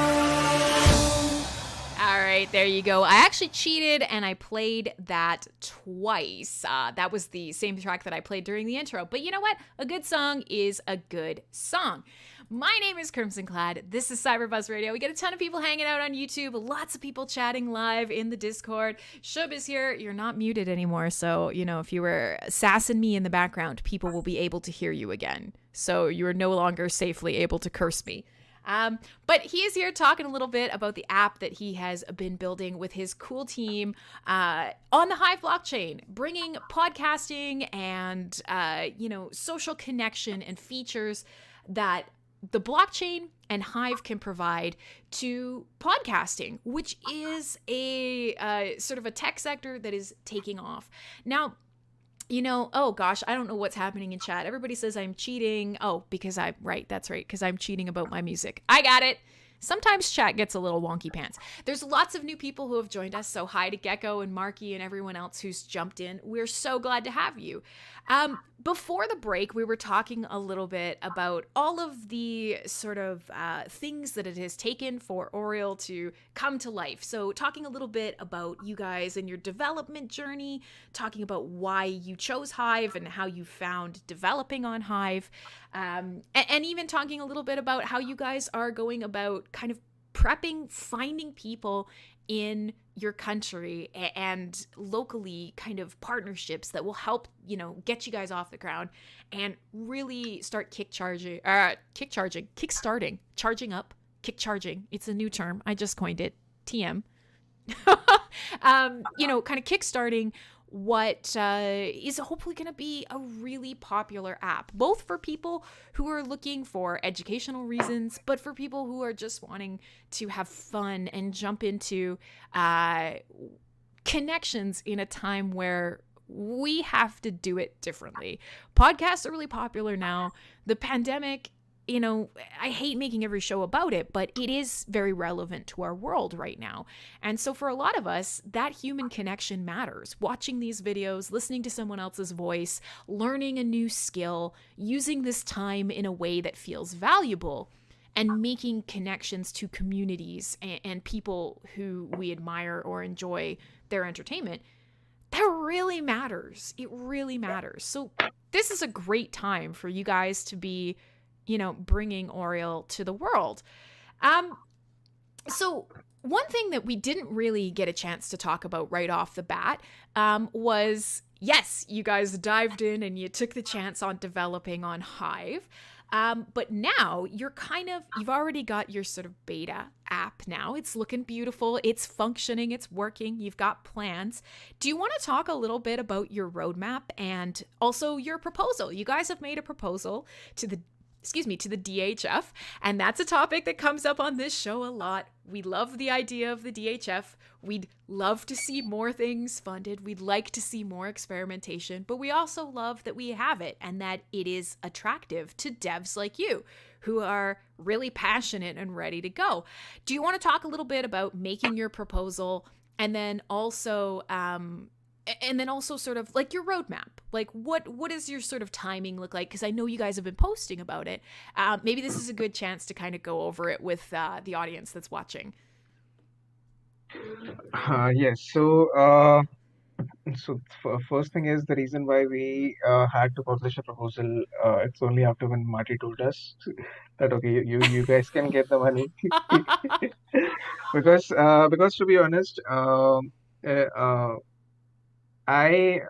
All right, there you go. I actually cheated and I played that twice. That was the same track that I played during the intro. But you know what? A good song is a good song. My name is Crimson Clad. This is CyberBuzz Radio. We get a ton of people hanging out on YouTube, lots of people chatting live in the Discord. Shub is here. You're not muted anymore. So, you know, if you were sassing me in the background, people will be able to hear you again. So you are no longer safely able to curse me. But he is here talking a little bit about the app that he has been building with his cool team on the Hive blockchain, bringing podcasting and, social connection and features that the blockchain and Hive can provide to podcasting, which is a sort of a tech sector that is taking off. Now, oh gosh, I don't know what's happening in chat. Everybody says I'm cheating. Oh, because that's right, because I'm cheating about my music. I got it. Sometimes chat gets a little wonky pants. There's lots of new people who have joined us, so hi to Gecko and Marky and everyone else who's jumped in. We're so glad to have you. Before the break, we were talking a little bit about all of the sort of things that it has taken for Aureal to come to life. So talking a little bit about you guys and your development journey, talking about why you chose Hive and how you found developing on Hive, and even talking a little bit about how you guys are going about kind of prepping, finding people in your country and locally kind of partnerships that will help, get you guys off the ground and really start charging. It's a new term. I just coined it. TM. Kind of kickstarting what is hopefully going to be a really popular app, both for people who are looking for educational reasons, but for people who are just wanting to have fun and jump into connections in a time where we have to do it differently. Podcasts are really popular now. The pandemic, I hate making every show about it, but it is very relevant to our world right now. And so for a lot of us, that human connection matters. Watching these videos, listening to someone else's voice, learning a new skill, using this time in a way that feels valuable, and making connections to communities and people who we admire or enjoy their entertainment, that really matters. It really matters. So this is a great time for you guys to be bringing Aureal to the world. So one thing that we didn't really get a chance to talk about right off the bat was, yes, you guys dived in and you took the chance on developing on Hive. But now you've already got your sort of beta app now. It's looking beautiful. It's functioning. It's working. You've got plans. Do you want to talk a little bit about your roadmap and also your proposal? You guys have made a proposal to the DHF, and that's a topic that comes up on this show a lot. We love the idea of the DHF. We'd love to see more things funded. We'd like to see more experimentation, but we also love that we have it and that it is attractive to devs like you who are really passionate and ready to go. Do you want to talk a little bit about making your proposal and then also sort of like your roadmap? Like what does your sort of timing look like? Because I know you guys have been posting about it. Maybe this is a good chance to kind of go over it with the audience that's watching. Yes. First thing is the reason why we had to publish a proposal. It's only after when Marty told us that okay, you guys can get the money because to be honest, I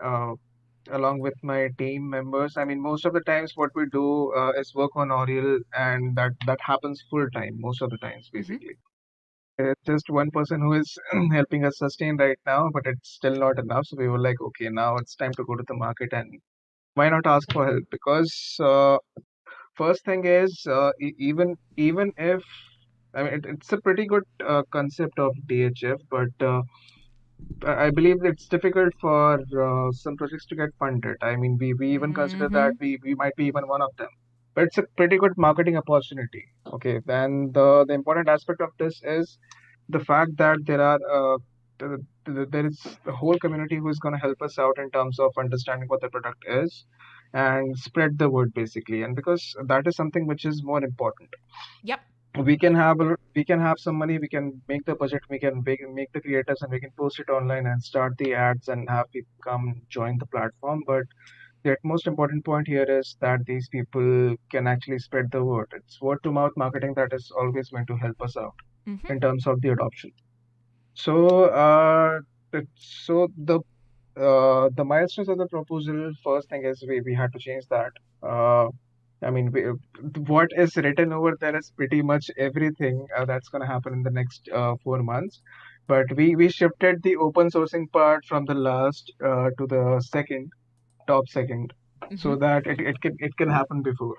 along with my team members, I mean most of the times what we do is work on Aureal, and that happens full time most of the times basically. It's just one person who is helping us sustain right now, but it's still not enough. So we were like, okay, now it's time to go to the market and why not ask for help? Because first thing is, even if I mean it's a pretty good concept of DHF, but I believe it's difficult for some projects to get funded. I mean, we even consider that we might be even one of them. But it's a pretty good marketing opportunity. Okay, then the important aspect of this is the fact that there is a whole community who is going to help us out in terms of understanding what the product is and spread the word basically. And because that is something which is more important. Yep. We can have some money, we can make the budget, we can make the creators, and we can post it online and start the ads and have people come join the platform. But the most important point here is that these people can actually spread the word. It's word to mouth marketing that is always going to help us out in terms of the adoption. So the milestones of the proposal, first thing is we had to change that. I mean, what is written over there is pretty much everything that's going to happen in the next 4 months. But we shifted the open sourcing part from the last to the top second, so that it can happen before.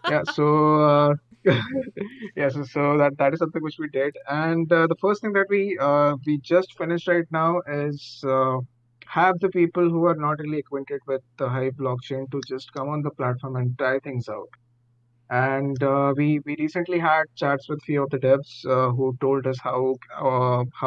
Yeah. So so that is something which we did, and the first thing that we just finished right now is have the people who are not really acquainted with the Hive blockchain to just come on the platform and try things out. And we recently had chats with few of the devs who told us how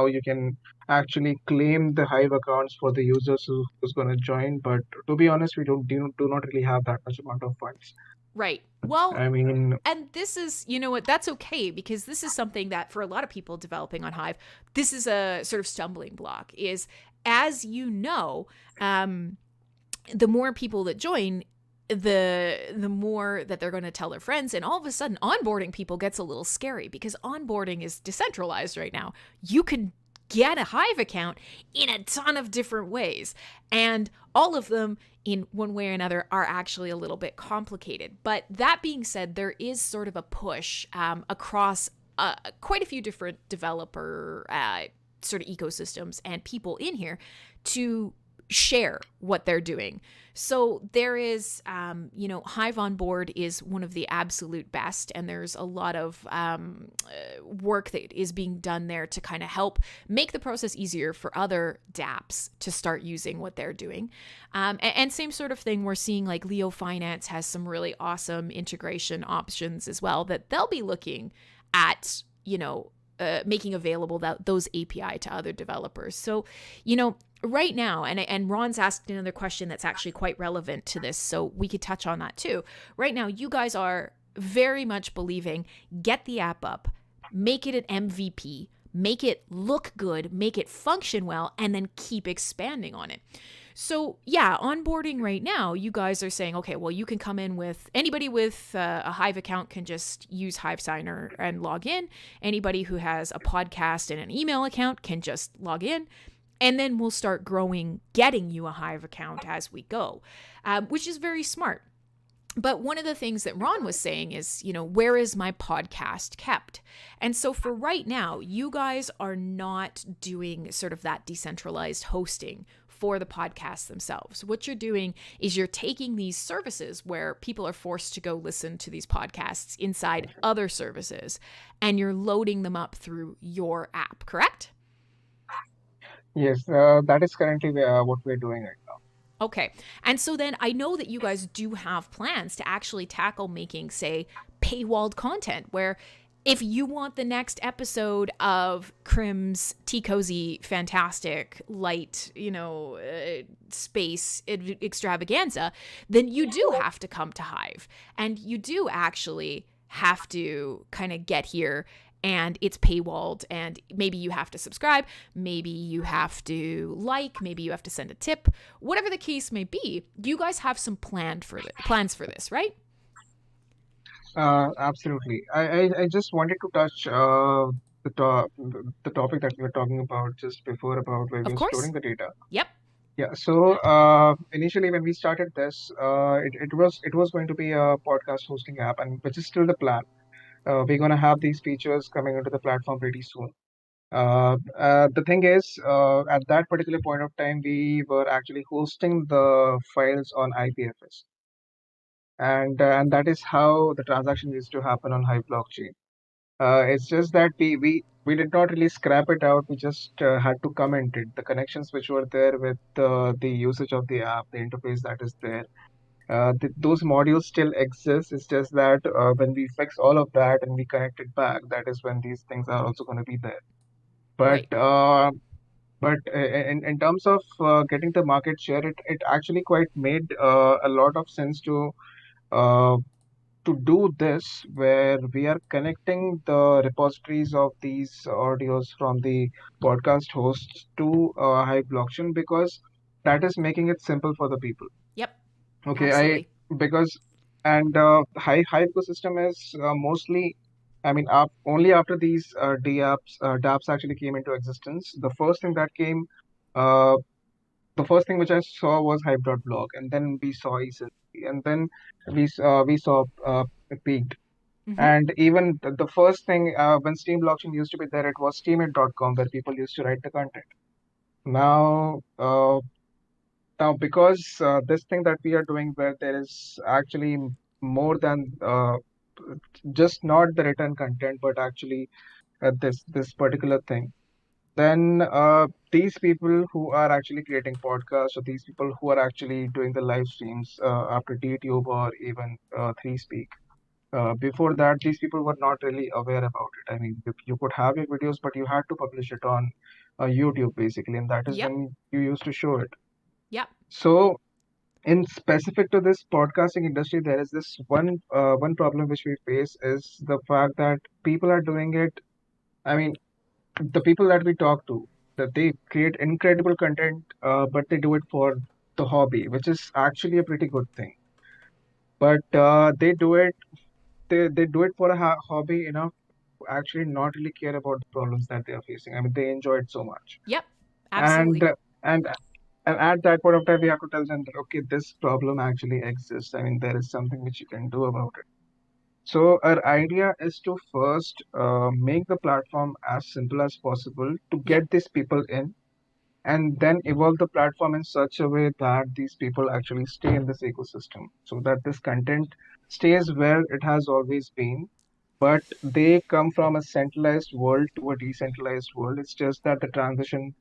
you can actually claim the Hive accounts for the users who's going to join. But to be honest, we do not really have that much amount of funds. Right. Well, I mean, and this is, you know what, that's okay, because this is something that for a lot of people developing on Hive, this is a sort of stumbling block is, as you know, the more people that join, the more that they're going to tell their friends, and all of a sudden onboarding people gets a little scary because onboarding is decentralized right now. You can get a Hive account in a ton of different ways, and all of them in one way or another are actually a little bit complicated. But that being said, there is sort of a push across quite a few different developer sort of ecosystems and people in here to share what they're doing. So there is, Hive on Board is one of the absolute best, and there's a lot of work that is being done there to kind of help make the process easier for other dApps to start using what they're doing. And same sort of thing, we're seeing like Leo Finance has some really awesome integration options as well that they'll be looking at, making available those API to other developers. So, right now, and Ron's asked another question that's actually quite relevant to this, so we could touch on that too. Right now, you guys are very much believing, get the app up, make it an MVP, make it look good, make it function well, and then keep expanding on it. So yeah, onboarding right now, you guys are saying, okay, well, you can come in with, anybody with a Hive account can just use Hive Signer and log in. Anybody who has a podcast and an email account can just log in. And then we'll start growing, getting you a Hive account as we go, which is very smart. But one of the things that Ron was saying is, where is my podcast kept? And so for right now, you guys are not doing sort of that decentralized hosting for the podcasts themselves. What you're doing is you're taking these services where people are forced to go listen to these podcasts inside other services, and you're loading them up through your app, correct? Yes, that is currently what we're doing right now. Okay. And so then I know that you guys do have plans to actually tackle making, say, paywalled content where if you want the next episode of Crim's Tea Cozy Fantastic Light, space extravaganza, then you do have to come to Hive. And you do actually have to kind of get here, and it's paywalled, and maybe you have to subscribe, maybe you have to maybe you have to send a tip, whatever the case may be. You guys have some plans for this, right? Absolutely. I just wanted to touch the topic that we were talking about just before, about where we Of were course. storing the data. Yep. Yeah. So initially when we started this, it was going to be a podcast hosting app, and which is still the plan. We're going to have these features coming into the platform pretty soon. The thing is, at that particular point of time, we were actually hosting the files on IPFS, and that is how the transaction used to happen on Hive blockchain. It's just that we did not really scrap it out. We just had to comment it. The connections which were there with the usage of the app, the interface that is there. Those modules still exist. It's just that when we fix all of that and we connect it back, that is when these things are also going to be there. But Right. in terms of getting the market share, it actually quite made a lot of sense uh, to do this, where we are connecting the repositories of these audios from the podcast hosts to Hive blockchain, because that is making it simple for the people. Yep. Okay, Absolutely. because and Hive ecosystem is mostly, I mean, only after these dApps actually came into existence. Uh, the first thing which I saw was Hive.blog, and then we saw eSync, and then we saw Peaked. Mm-hmm. And even the first thing, when Steam blockchain used to be there, it was steamit.com, where people used to write the content. Now, because this thing that we are doing, where there is actually more than just not the written content, but actually this particular thing, then these people who are actually creating podcasts, or these people who are actually doing the live streams after DTube or even 3Speak, before that, these people were not really aware about it. I mean, you could have your videos, but you had to publish it on YouTube basically, and that is Yep. when you used to show it. Yep. So, in specific to this podcasting industry, there is this one problem which we face, is the fact that people are doing it. I mean, the people that we talk to, that they create incredible content, but they do it for the hobby, which is actually a pretty good thing. But they do it for a hobby enough to actually not really care about the problems that they are facing. I mean, they enjoy it so much, Yep. and Absolutely. and and at that point of time, we have to tell them that, okay, this problem actually exists. I mean, there is something which you can do about it. So our idea is to first make the platform as simple as possible to Yep. get these people in, and then evolve the platform in such a way that these people actually stay in this ecosystem, so that this content stays where it has always been, but they come from a centralized world to a decentralized world. It's just that the transition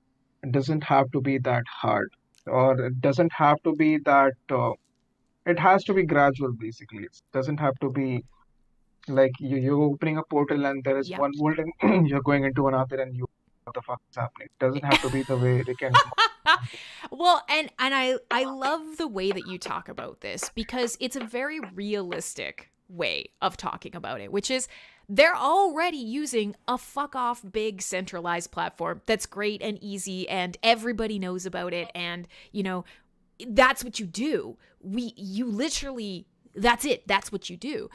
doesn't have to be that hard, or it doesn't have to be that, it has to be gradual basically. It doesn't have to be like you're opening a portal and there is Yep. one world and you're going into another, and you, what the fuck is happening? It doesn't have to be the way Rick and Well, and I love the way that you talk about this, because it's a very realistic way of talking about it, which is they're already using a fuck off big centralized platform that's great and easy and everybody knows about it, and that's what you do. You literally, that's it. That's what you do.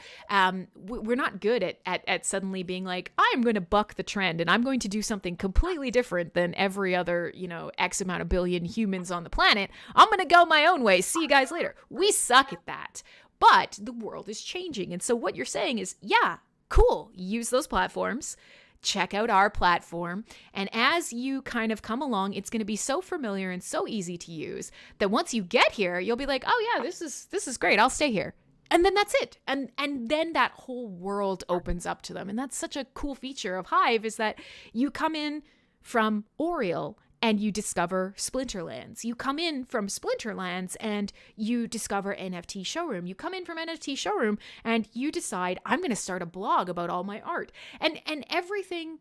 We're not good at suddenly being like, I'm going to buck the trend and I'm going to do something completely different than every other, X amount of billion humans on the planet. I'm going to go my own way. See you guys later. We suck at that. But the world is changing. And so what you're saying is, yeah, cool, use those platforms, check out our platform. And as you kind of come along, it's going to be so familiar and so easy to use that once you get here, you'll be like, oh yeah, this is great. I'll stay here. And then that's it. And then that whole world opens up to them. And that's such a cool feature of Hive, is that you come in from Aureal and you discover Splinterlands. You come in from Splinterlands and you discover NFT Showroom. You come in from NFT Showroom and you decide, I'm going to start a blog about all my art. And everything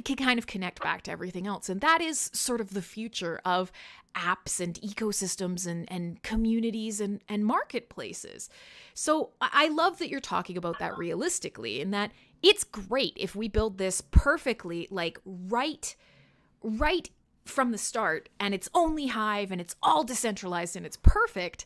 can kind of connect back to everything else. And that is sort of the future of apps and ecosystems and communities and marketplaces. So I love that you're talking about that realistically, and that it's great if we build this perfectly, like right from the start, and it's only Hive and it's all decentralized and it's perfect.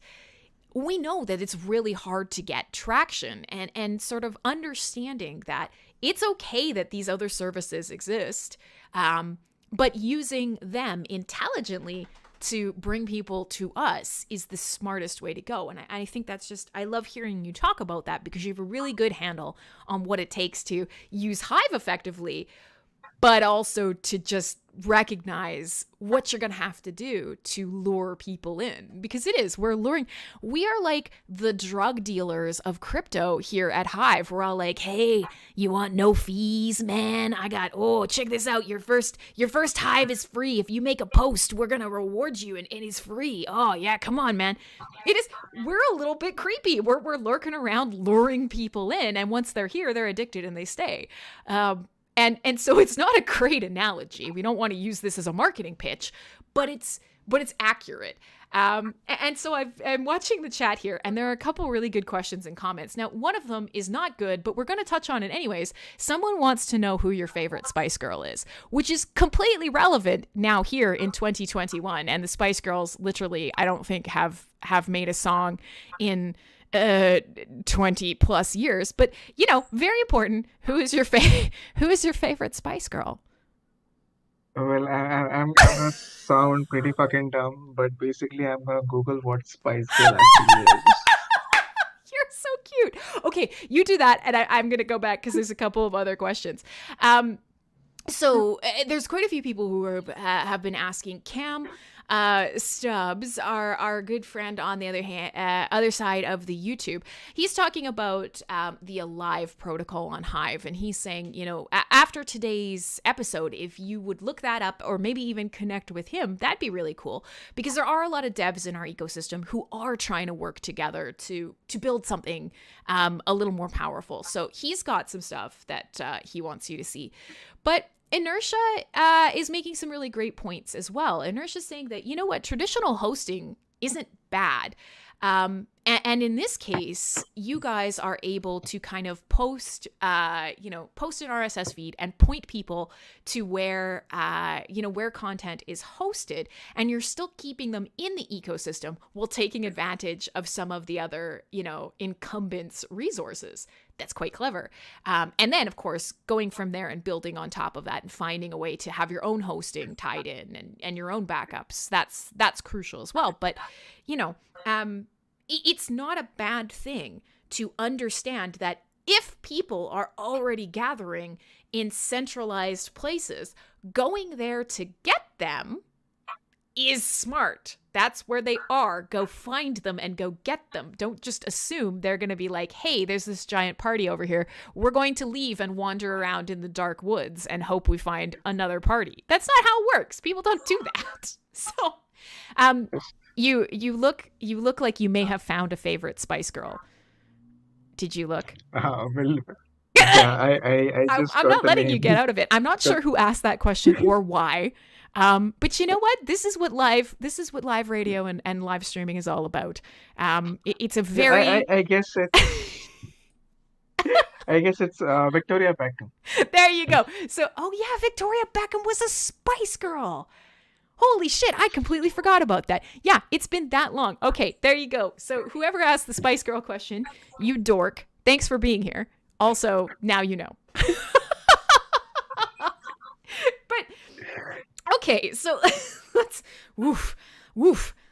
We know that it's really hard to get traction, and sort of understanding that it's okay that these other services exist, but using them intelligently to bring people to us is the smartest way to go. And I think that's just, I love hearing you talk about that, because you have a really good handle on what it takes to use Hive effectively, but also to just recognize what you're going to have to do to lure people in, because we're luring. We are like the drug dealers of crypto here at Hive. We're all like, hey, you want no fees, man? Check this out. Your first Hive is free. If you make a post, we're going to reward you and it's free. Oh yeah, come on, man. We're a little bit creepy. We're lurking around luring people in, and once they're here, they're addicted and they stay. And so it's not a great analogy. We don't want to use this as a marketing pitch, but it's accurate. And so I'm watching the chat here, and there are a couple really good questions and comments. Now, one of them is not good, but we're going to touch on it anyways. Someone wants to know who your favorite Spice Girl is, which is completely relevant now here in 2021. And the Spice Girls literally, I don't think have made a song in 20 plus years, but very important. Who is your favorite Spice Girl? Well, I'm gonna sound pretty fucking dumb, but basically I'm gonna Google what Spice Girl actually is. You're so cute. Okay, you do that, and I'm gonna go back because there's a couple of other questions. So there's quite a few people who have been asking. Cam Stubbs, our good friend on the other side of the YouTube, he's talking about the Alive protocol on Hive, and he's saying, after today's episode, if you would look that up or maybe even connect with him, that'd be really cool, because there are a lot of devs in our ecosystem who are trying to work together to build something a little more powerful. So he's got some stuff that he wants you to see. But Inertia is making some really great points as well. Inertia's saying that, traditional hosting isn't bad. And in this case, you guys are able to kind of post an RSS feed and point people to where content is hosted, and you're still keeping them in the ecosystem while taking advantage of some of the other, incumbents' resources. That's quite clever. And then, of course, going from there and building on top of that and finding a way to have your own hosting tied in and your own backups. That's crucial as well. But, it's not a bad thing to understand that if people are already gathering in centralized places, going there to get them is smart. That's where they are. Go find them and go get them. Don't just assume they're going to be like, hey, there's this giant party over here. We're going to leave and wander around in the dark woods and hope we find another party. That's not how it works. People don't do that. So, you look like you may have found a favorite Spice Girl. Did you look? Well, yeah, I just I'm got not the letting name. you get out of it. I'm not sure who asked that question or why. But you know what? This is what live radio and live streaming is all about. It's a very I guess it's Victoria Beckham. There you go. So, oh yeah, Victoria Beckham was a Spice Girl. Holy shit, I completely forgot about that. Yeah, it's been that long. Okay, there you go. So whoever asked the Spice Girl question, you dork, thanks for being here. Also, now you know. But, okay, so let's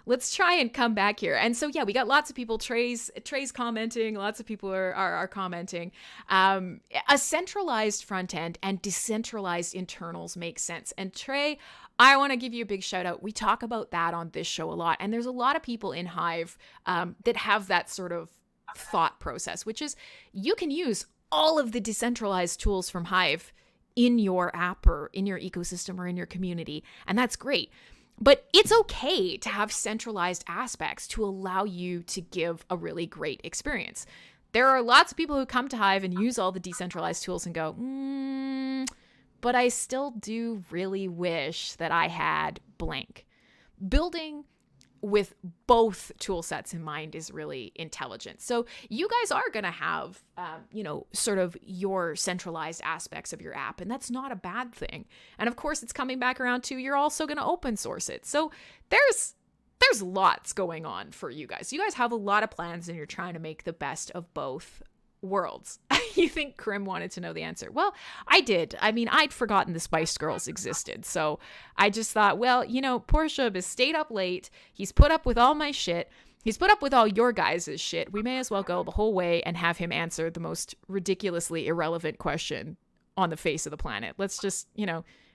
let's try and come back here. And so, yeah, we got lots of people. Trey's commenting. Lots of people are commenting. A centralized front end and decentralized internals make sense. And Trey, I want to give you a big shout out. We talk about that on this show a lot. And there's a lot of people in Hive that have that sort of thought process, which is you can use all of the decentralized tools from Hive in your app or in your ecosystem or in your community. And that's great. But it's okay to have centralized aspects to allow you to give a really great experience. There are lots of people who come to Hive and use all the decentralized tools and go, but I still do really wish that I had blank. Building with both tool sets in mind is really intelligent. So you guys are going to have, sort of your centralized aspects of your app, and that's not a bad thing. And of course, it's coming back around to you're also going to open source it. So there's lots going on for you guys. You guys have a lot of plans, and you're trying to make the best of both worlds. You think Krim wanted to know the answer? Well, I did. I mean, I'd forgotten the Spice Girls existed. So I just thought, well, poor Shub has stayed up late. He's put up with all my shit. He's put up with all your guys' shit. We may as well go the whole way and have him answer the most ridiculously irrelevant question on the face of the planet. Let's just,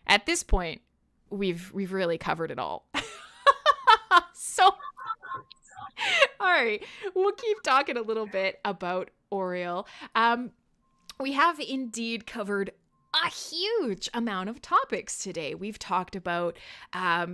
at this point, we've really covered it all. So, all right, we'll keep talking a little bit about Aureal. We have indeed covered a huge amount of topics today. We've talked about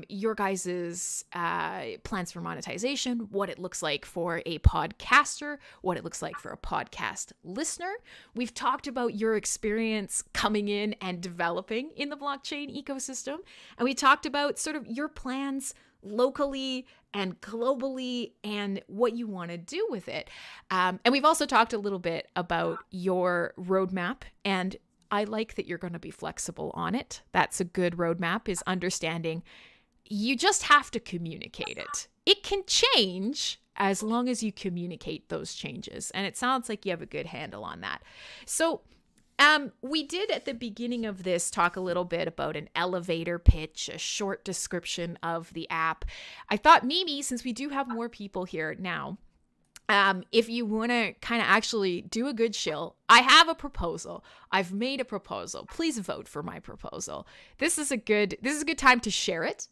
your guys' plans for monetization, what it looks like for a podcaster, what it looks like for a podcast listener. We've talked about your experience coming in and developing in the blockchain ecosystem. And we talked about sort of your plans locally and globally and what you want to do with it. And we've also talked a little bit about your roadmap, and I like that you're going to be flexible on it. That's a good roadmap, is understanding you just have to communicate it. It can change as long as you communicate those changes. And it sounds like you have a good handle on that. So we did at the beginning of this talk a little bit about an elevator pitch, a short description of the app. I thought maybe, since we do have more people here now, if you want to kind of actually do a good shill, I have a proposal. I've made a proposal. Please vote for my proposal. This is a good time to share it.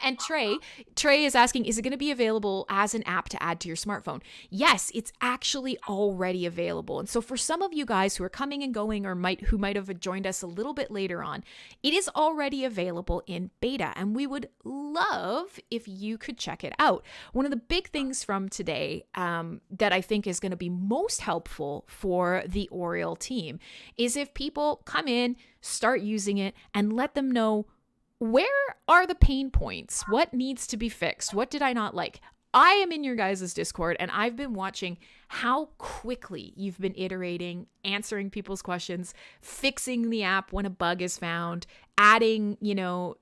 And Trey is asking, is it going to be available as an app to add to your smartphone? Yes, it's actually already available. And so for some of you guys who are coming and going, or who might have joined us a little bit later on, it is already available in beta, and we would love if you could check it out. One of the big things from today that I think is going to be most helpful for the Aureal team is if people come in, start using it, and let them know, where are the pain points? What needs to be fixed? What did I not like? I am in your guys' Discord, and I've been watching how quickly you've been iterating, answering people's questions, fixing the app when a bug is found, adding,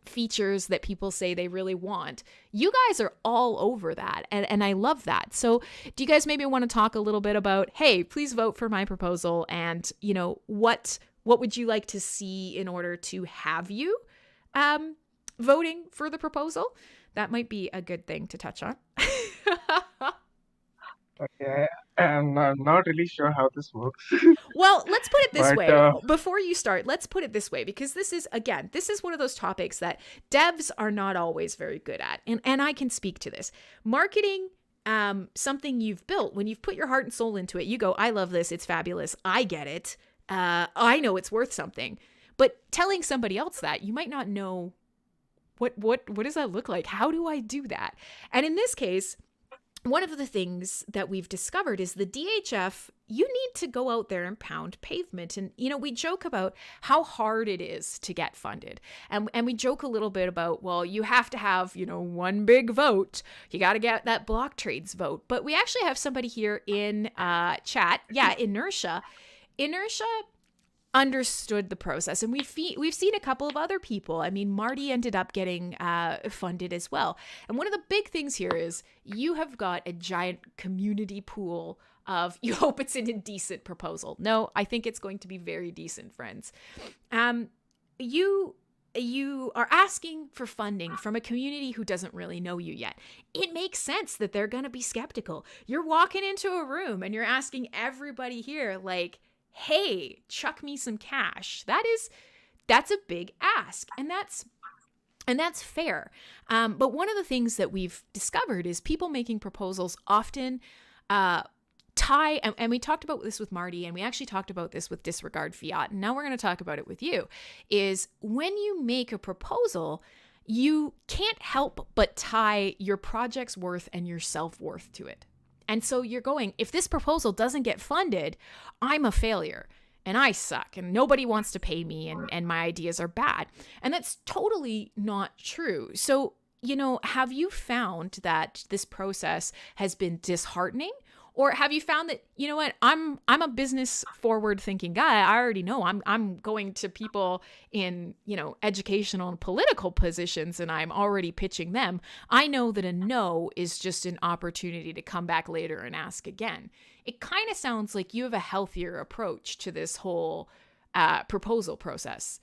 features that people say they really want. You guys are all over that, and I love that. So do you guys maybe want to talk a little bit about, hey, please vote for my proposal, and, what would you like to see in order to have you voting for the proposal? That might be a good thing to touch on. Okay, I'm not really sure how this works. Well, let's put it this But way. Before you start, let's put it this way, because this is one of those topics that devs are not always very good at. And I can speak to this. Marketing something you've built, when you've put your heart and soul into it, you go, I love this. It's fabulous. I get it. I know it's worth something. But telling somebody else that, you might not know what does that look like? How do I do that? And in this case, one of the things that we've discovered is the DHF, you need to go out there and pound pavement. And, we joke about how hard it is to get funded. And we joke a little bit about, well, you have to have, one big vote. You got to get that block trades vote. But we actually have somebody here in chat. Yeah, Inertia. Inertia understood the process, and we've seen a couple of other people. I mean, Marty ended up getting funded as well. And one of the big things here is you have got a giant community pool of, you hope it's an indecent proposal. No, I think it's going to be very decent, friends. You you are asking for funding from a community who doesn't really know you yet. It makes sense that they're going to be skeptical. You're walking into a room and you're asking everybody here, like, hey, chuck me some cash. That's a big ask. And that's fair. But one of the things that we've discovered is people making proposals often tie, and we talked about this with Marty, and we actually talked about this with Disregard Fiat, and now we're going to talk about it with you, is when you make a proposal, you can't help but tie your project's worth and your self-worth to it. And so you're going, if this proposal doesn't get funded, I'm a failure. And I suck, and nobody wants to pay me, and my ideas are bad. And that's totally not true. So, have you found that this process has been disheartening? Or have you found that, you know what, I'm a business forward thinking guy. I already know I'm going to people in, educational and political positions, and I'm already pitching them. I know that a no is just an opportunity to come back later and ask again. It kind of sounds like you have a healthier approach to this whole proposal process.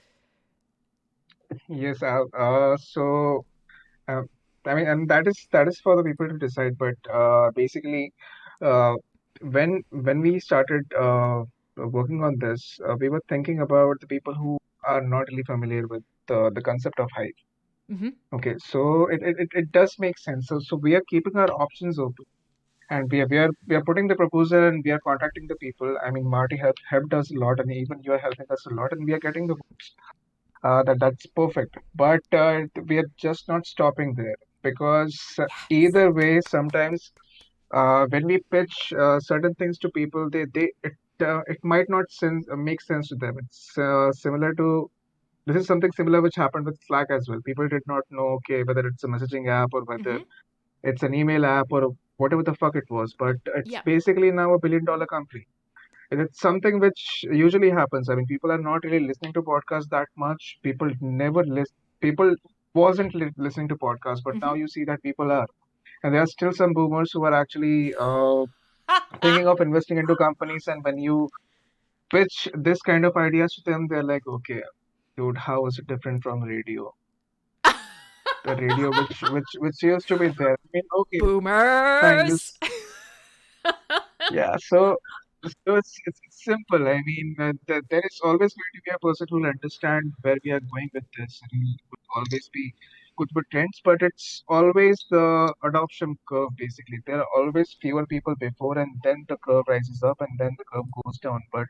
Yes, so uh, I mean, and that is for the people to decide. But basically, uh, when we started working on this, we were thinking about the people who are not really familiar with the concept of Hive. Mm-hmm. Okay, so it does make sense. So we are keeping our options open, and we are putting the proposal, and we are contacting the people. I mean, Marty helped us a lot, and even you are helping us a lot, and we are getting the votes. That's perfect. But we are just not stopping there, because Yes. either way, sometimes when we pitch certain things to people, it might not make sense to them. It's similar to this is something similar which happened with Slack as well. People did not know, okay, whether it's a messaging app or whether Mm-hmm. it's an email app or whatever the fuck it was. But it's Yep. basically now $1 billion company. And it's something which usually happens. I mean, people are not really listening to podcasts that much. People never listen. People wasn't listening to podcasts, but now Mm-hmm. you see that people are. And there are still some boomers who are actually thinking of investing into companies. And when you pitch this kind of ideas to them, they're like, okay, dude, how is it different from radio? The radio which used to be there. I mean, okay, fine, you Boomers. yeah, so it's simple. I mean, there is always going to be a person who will understand where we are going with this, and would always be good with trends, but it's always the adoption curve, basically. There are always fewer people before, and then the curve rises up, and then the curve goes down. But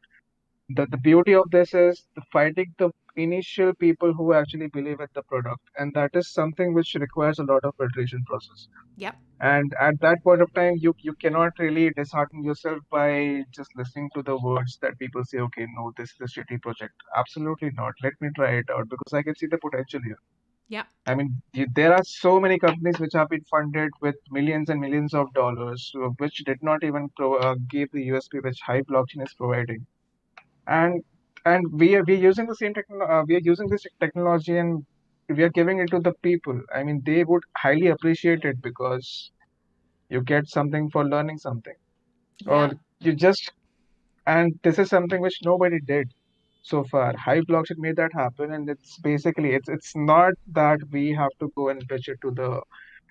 the beauty of this is finding the initial people who actually believe in the product, and that is something which requires a lot of iteration process. Yep. And at that point of time, you cannot really dishearten yourself by just listening to the words that people say, okay, no, this is a shitty project. Absolutely not. Let me try it out because I can see the potential here. Yep. I mean, there are so many companies which have been funded with millions and millions of dollars, which did not even give the USP which Hive blockchain is providing. And we're using the same we are using this technology, and we are giving it to the people. I mean, they would highly appreciate it because you get something for learning something, or Yeah. you just and this is something which nobody did so far. Hive blockchain made that happen, and it's basically it's not that we have to go and pitch it to the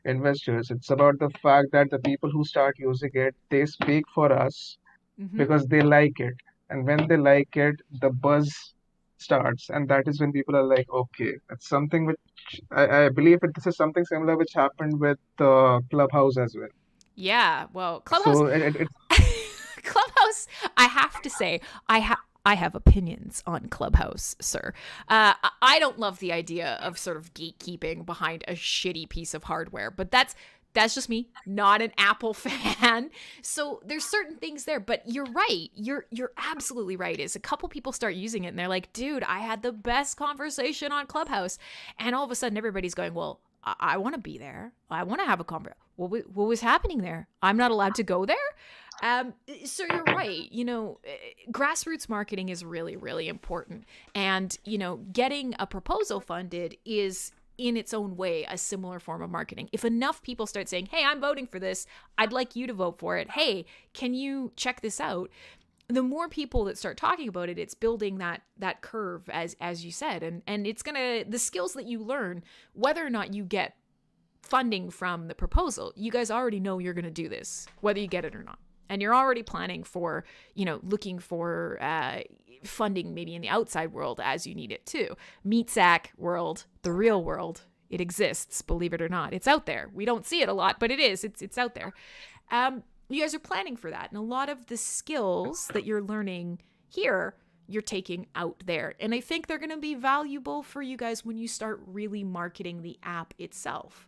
investors. It's about the fact that the people who start using it, they speak for us Mm-hmm. because they like it. And when they like it, the buzz starts. And that is when people are like, okay, it's something which I believe this is something similar which happened with Clubhouse as well. Yeah. Well, Clubhouse. So it's Clubhouse. I have to say, I have opinions on Clubhouse, sir. I don't love the idea of sort of gatekeeping behind a shitty piece of hardware, but that's just me, not an Apple fan. So there's certain things there, but you're right. You're absolutely right. Is a couple people start using it and they're like, dude, I had the best conversation on Clubhouse, and all of a sudden everybody's going, well, I want to be there. I want to have a conversation. What was happening there? I'm not allowed to go there. So you're right. Grassroots marketing is really, really important. And, getting a proposal funded is in its own way a similar form of marketing. If enough people start saying, hey, I'm voting for this, I'd like you to vote for it. Hey, can you check this out? the more people that start talking about it, it's building that curve, as you said, and it's gonna, the skills that you learn, whether or not you get funding from the proposal, you guys already know you're gonna do this, whether you get it or not, and you're already planning for, looking for funding maybe in the outside world as you need it too. Meat sack world, the real world, it exists, believe it or not. It's out there. We don't see it a lot, but it is. It's out there. You guys are planning for that. And a lot of the skills that you're learning here, you're taking out there. And I think they're going to be valuable for you guys when you start really marketing the app itself.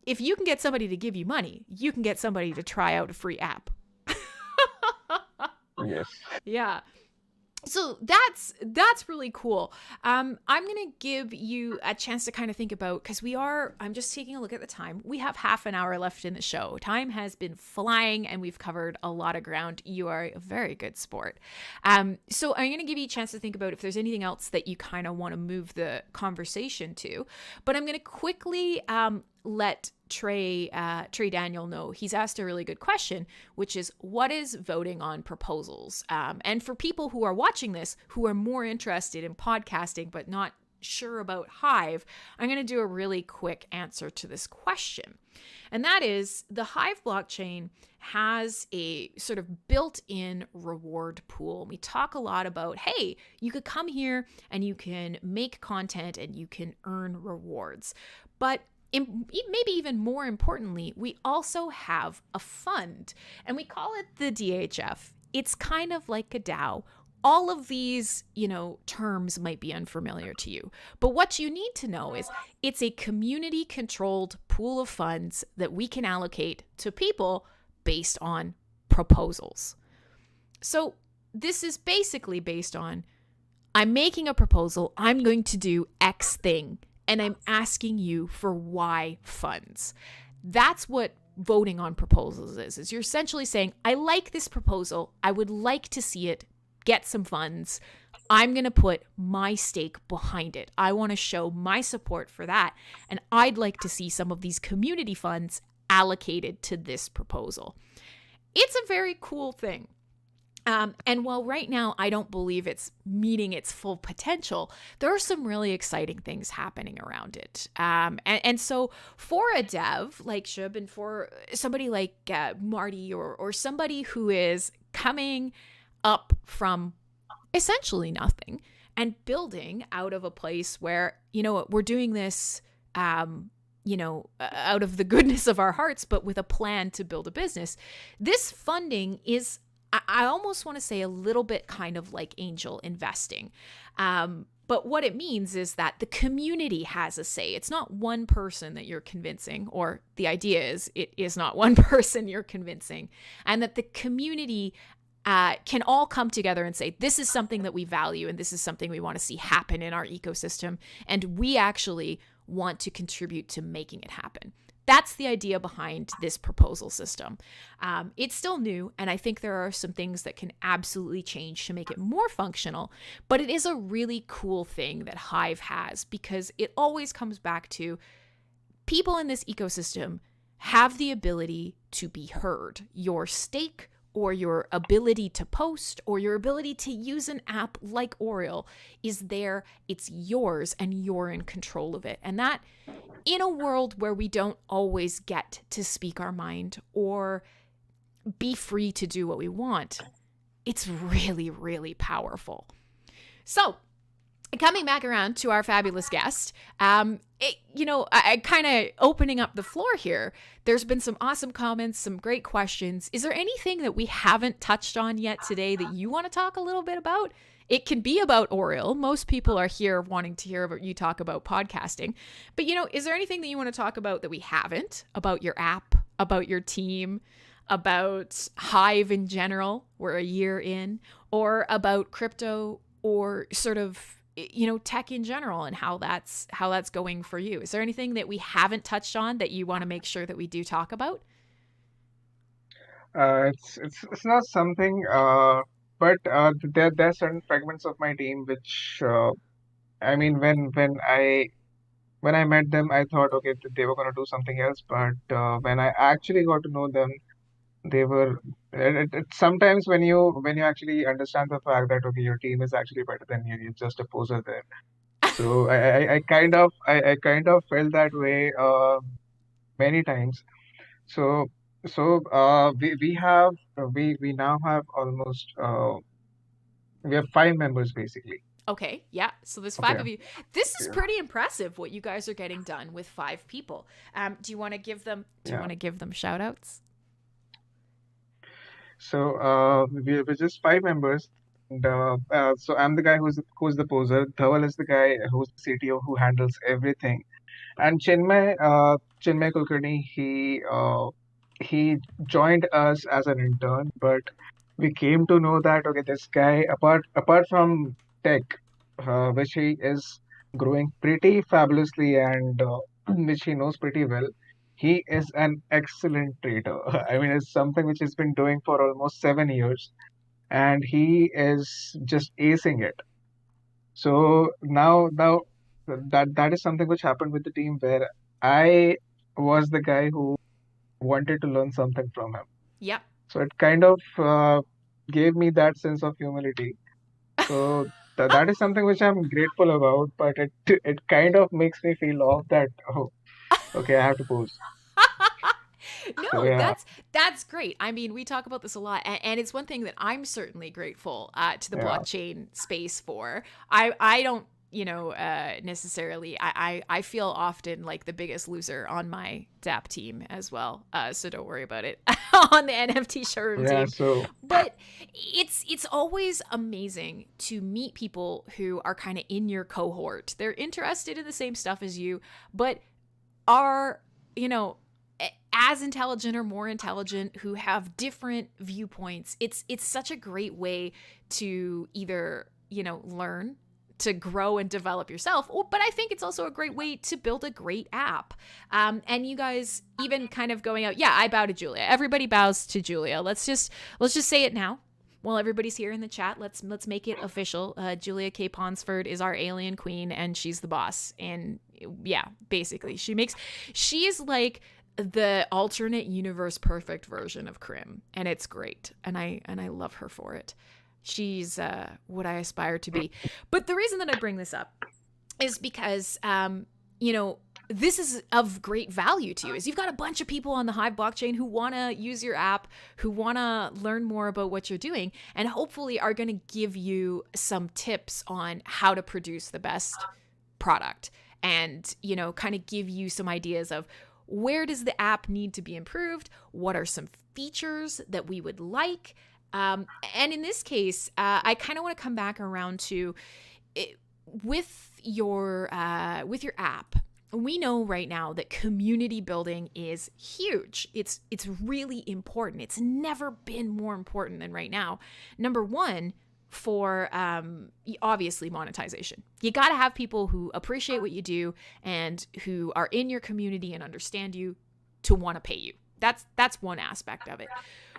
If you can get somebody to give you money, you can get somebody to try out a free app. Yes. Yeah. So that's really cool. I'm going to give you a chance to kind of think about, because I'm just taking a look at the time. We have half an hour left in the show. Time has been flying and we've covered a lot of ground. You are a very good sport. So I'm going to give you a chance to think about if there's anything else that you kind of want to move the conversation to. But I'm going to quickly let Trey Daniel know. He's asked a really good question, which is, what is voting on proposals? And for people who are watching this, who are more interested in podcasting but not sure about Hive, I'm going to do a really quick answer to this question. And that is, the Hive blockchain has a sort of built-in reward pool. We talk a lot about, hey, you could come here and you can make content and you can earn rewards. But maybe even more importantly, we also have a fund, and we call it the DHF. It's kind of like a DAO. All of these, terms might be unfamiliar to you, but what you need to know is it's a community-controlled pool of funds that we can allocate to people based on proposals. So this is basically based on, I'm making a proposal, I'm going to do X thing, and I'm asking you for Y funds. That's what voting on proposals is you're essentially saying, I like this proposal. I would like to see it get some funds. I'm going to put my stake behind it. I want to show my support for that. And I'd like to see some of these community funds allocated to this proposal. It's a very cool thing. And while right now I don't believe it's meeting its full potential, there are some really exciting things happening around it. And so for a dev like Shub, and for somebody like Marty, or somebody who is coming up from essentially nothing and building out of a place where, we're doing this, out of the goodness of our hearts, but with a plan to build a business, this funding is, I almost want to say, a little bit kind of like angel investing. But what it means is that the community has a say. It's not one person that you're convincing, or the idea is it is not one person you're convincing, and that the community can all come together and say, this is something that we value and this is something we want to see happen in our ecosystem, and we actually want to contribute to making it happen. That's the idea behind this proposal system. It's still new, and I think there are some things that can absolutely change to make it more functional, but it is a really cool thing that Hive has, because it always comes back to people in this ecosystem have the ability to be heard. Your stake, or your ability to post, or your ability to use an app like Aureal is there. It's yours, and you're in control of it. And that, in a world where we don't always get to speak our mind or be free to do what we want, it's really, really powerful. So, coming back around to our fabulous guest, I kind of opening up the floor here. There's been some awesome comments, some great questions. Is there anything that we haven't touched on yet today that you want to talk a little bit about? It can be about Aureal. Most people are here wanting to hear about you talk about podcasting. But, is there anything that you want to talk about that we haven't? About your app, about your team, about Hive in general, we're a year in, or about crypto, or sort of, tech in general, and how that's going for you? Is there anything that we haven't touched on that you want to make sure that we do talk about? It's not something, but there are certain fragments of my team which, I mean, when I met them, I thought, okay, they were going to do something else. But when I actually got to know them, they were sometimes when you actually understand the fact that okay, your team is actually better than you, you're just a poser there. So I kind of felt that way many times. So we now have almost we have 5 members basically. Okay, yeah. So there's Okay. 5 of you. This is Yeah. pretty impressive what you guys are getting done with 5 people. Do you want to give them? Do you Yeah. want to give them shout outs? So we're just 5 members, and so I'm the guy who's the poser. Dhawal is the guy who's the CTO who handles everything, and Chinmay Kulkarni, he joined us as an intern, but we came to know that okay, this guy apart from tech, which he is growing pretty fabulously and which he knows pretty well, he is an excellent trader. I mean, it's something which he's been doing for almost 7 years, and he is just acing it. So now that is something which happened with the team where I was the guy who wanted to learn something from him. Yep. So it kind of gave me that sense of humility. So that is something which I'm grateful about, but it kind of makes me feel off that oh, okay, I have to pose. So No, yeah, that's great. I mean, we talk about this a lot, and it's one thing that I'm certainly grateful to the yeah, blockchain space for. I don't, necessarily. I feel often like the biggest loser on my dApp team as well. So don't worry about it on the NFT showroom yeah. team. So But it's always amazing to meet people who are kind of in your cohort. They're interested in the same stuff as you, but are, as intelligent or more intelligent, who have different viewpoints. It's such a great way to either, learn, to grow and develop yourself, but I think it's also a great way to build a great app. And you guys even kind of going out, yeah, I bow to Julia. Everybody bows to Julia. Let's just say it now. While everybody's here in the chat, let's make it official. Julia K. Ponsford is our alien queen, and she's the boss. And yeah, basically, she is like the alternate universe perfect version of Krim, and it's great. And I love her for it. She's what I aspire to be. But the reason that I bring this up is because this is of great value to you, is you've got a bunch of people on the Hive blockchain who want to use your app, who want to learn more about what you're doing, and hopefully are going to give you some tips on how to produce the best product, and kind of give you some ideas of where does the app need to be improved, what are some features that we would like. And in this case, I kind of want to come back around to it, with your app. We know right now that community building is huge. It's really important. It's never been more important than right now. Number one, for obviously monetization. You got to have people who appreciate what you do and who are in your community and understand you to want to pay you. That's one aspect of it.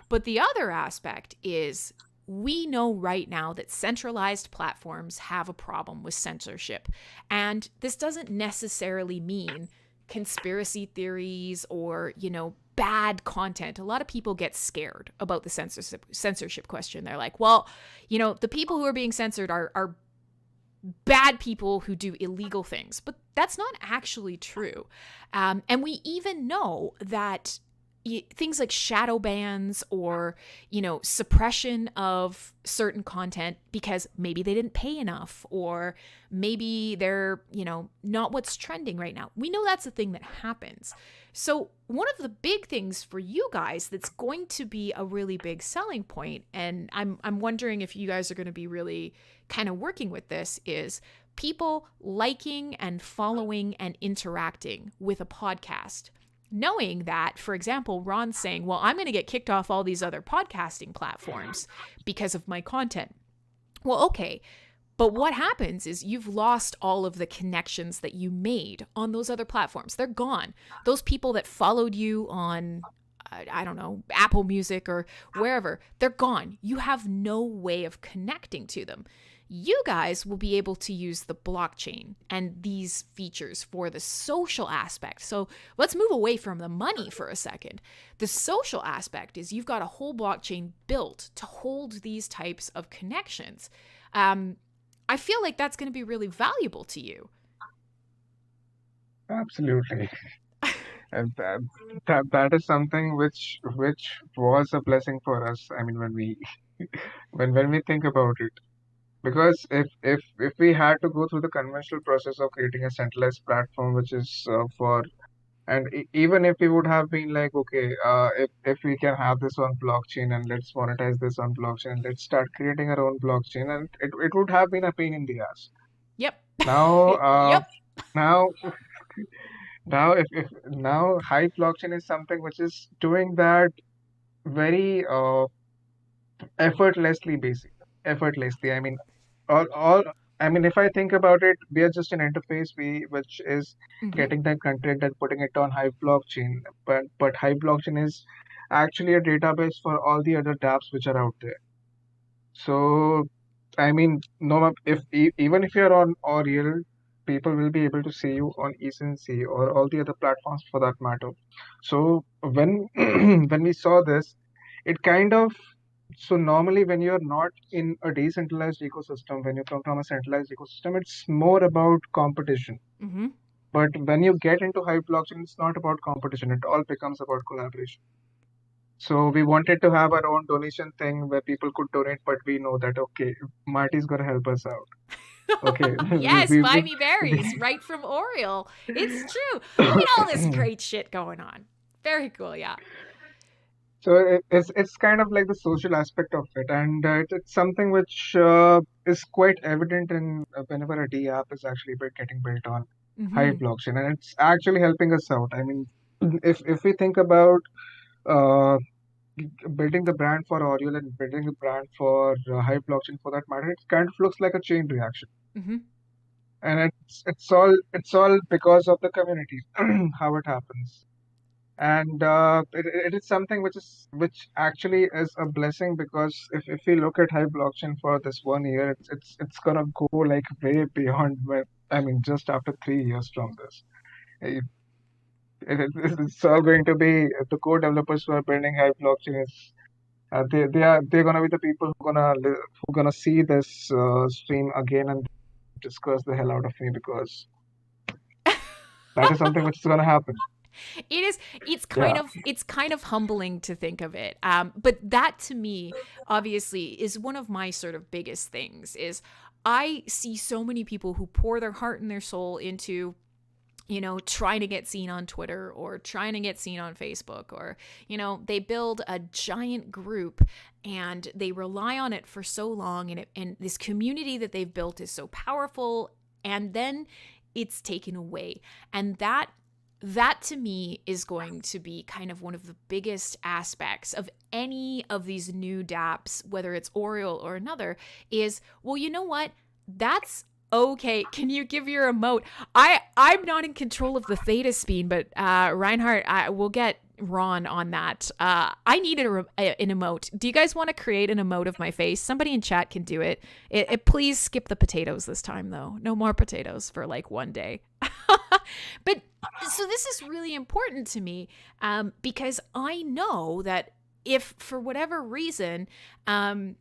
But the other aspect is, we know right now that centralized platforms have a problem with censorship. And this doesn't necessarily mean conspiracy theories or, bad content. A lot of people get scared about the censorship question. They're like, well, the people who are being censored are bad people who do illegal things. But that's not actually true. And we even know that things like shadow bans or, suppression of certain content because maybe they didn't pay enough, or maybe they're, not what's trending right now. We know that's a thing that happens. So one of the big things for you guys that's going to be a really big selling point, and I'm wondering if you guys are going to be really kind of working with this, is people liking and following and interacting with a podcast. Knowing that, for example, Ron's saying, well, I'm going to get kicked off all these other podcasting platforms because of my content. Well, okay. But what happens is you've lost all of the connections that you made on those other platforms. They're gone. Those people that followed you on, I don't know, Apple Music or wherever, they're gone. You have no way of connecting to them. You guys will be able to use the blockchain and these features for the social aspect. So let's move away from the money for a second. The social aspect is you've got a whole blockchain built to hold these types of connections. I feel like that's going to be really valuable to you. Absolutely. And that is something which was a blessing for us. I mean, when we when we think about it, because if we had to go through the conventional process of creating a centralized platform, which is for and even if we would have been like, okay, if we can have this on blockchain and let's monetize this on blockchain and let's start creating our own blockchain, and it would have been a pain in the ass. Yep. Now, Yep. now now Hive blockchain is something which is doing that very effortlessly, effortlessly. I mean, all I mean, if I think about it, we are just an interface which is Mhm. getting that content and putting it on Hive blockchain. But Hive blockchain is actually a database for all the other dApps which are out there. So, I mean, no, even if you're on Aureal, people will be able to see you on eSync or all the other platforms for that matter. So when when we saw this, it kind of so normally when you're not in a decentralized ecosystem, when you come from a centralized ecosystem, it's more about competition. Mm-hmm. But when you get into Hive blockchain, it's not about competition. It all becomes about collaboration. So we wanted to have our own donation thing where people could donate, but we know that okay, Marty's gonna help us out. Okay, Yes, we, buy we, me we berries right from Aureal. It's true. Look at all this great shit going on. Very cool, yeah. So it's kind of like the social aspect of it, and it's something which is quite evident in whenever a dApp is actually getting built on Hive Mm-hmm. blockchain, and it's actually helping us out. I mean, if we think about uh, building the brand for Aureal and building the brand for Hive blockchain for that matter, it kind of looks like a chain reaction, Mm-hmm. and it's all because of the community, how it happens. And it is something which actually is a blessing because if we look at Hive blockchain for this 1 year, it's gonna go like way beyond where I mean just after 3 years from this. It, it's all going to be the core developers who are building Hive blockchain is they're gonna be the people who gonna see this stream again and discuss the hell out of me because that is something which is gonna happen. It is. It's kind Yeah. of. It's kind of humbling to think of it. But that to me, obviously, is one of my sort of biggest things. Is I see so many people who pour their heart and their soul into, trying to get seen on Twitter or trying to get seen on Facebook, or, they build a giant group and they rely on it for so long, and this community that they've built is so powerful, and then it's taken away, and that to me is going to be kind of one of the biggest aspects of any of these new dApps, whether it's Aureal or another, is, well, you know what? That's okay. Can you give your emote? I'm not in control of the theta speed, but Reinhardt, we'll get Ron on that. I needed an emote. Do you guys want to create an emote of my face? Somebody in chat can do it. Please skip the potatoes this time, though. No more potatoes for like one day. But so this is really important to me because I know that if for whatever reason I'm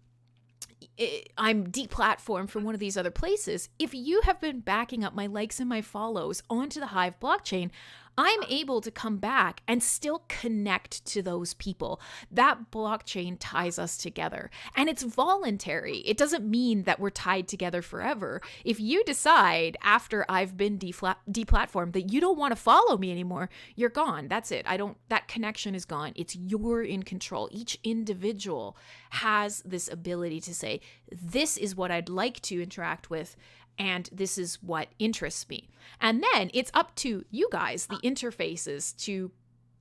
deplatformed from one of these other places, if you have been backing up my likes and my follows onto the Hive blockchain, I'm able to come back and still connect to those people. That blockchain ties us together, and it's voluntary. It doesn't mean that we're tied together forever. If you decide after I've been deplatformed that you don't want to follow me anymore, you're gone. That's it. That connection is gone. You're in control. Each individual has this ability to say, this is what I'd like to interact with, and this is what interests me. And then it's up to you guys, the interfaces, to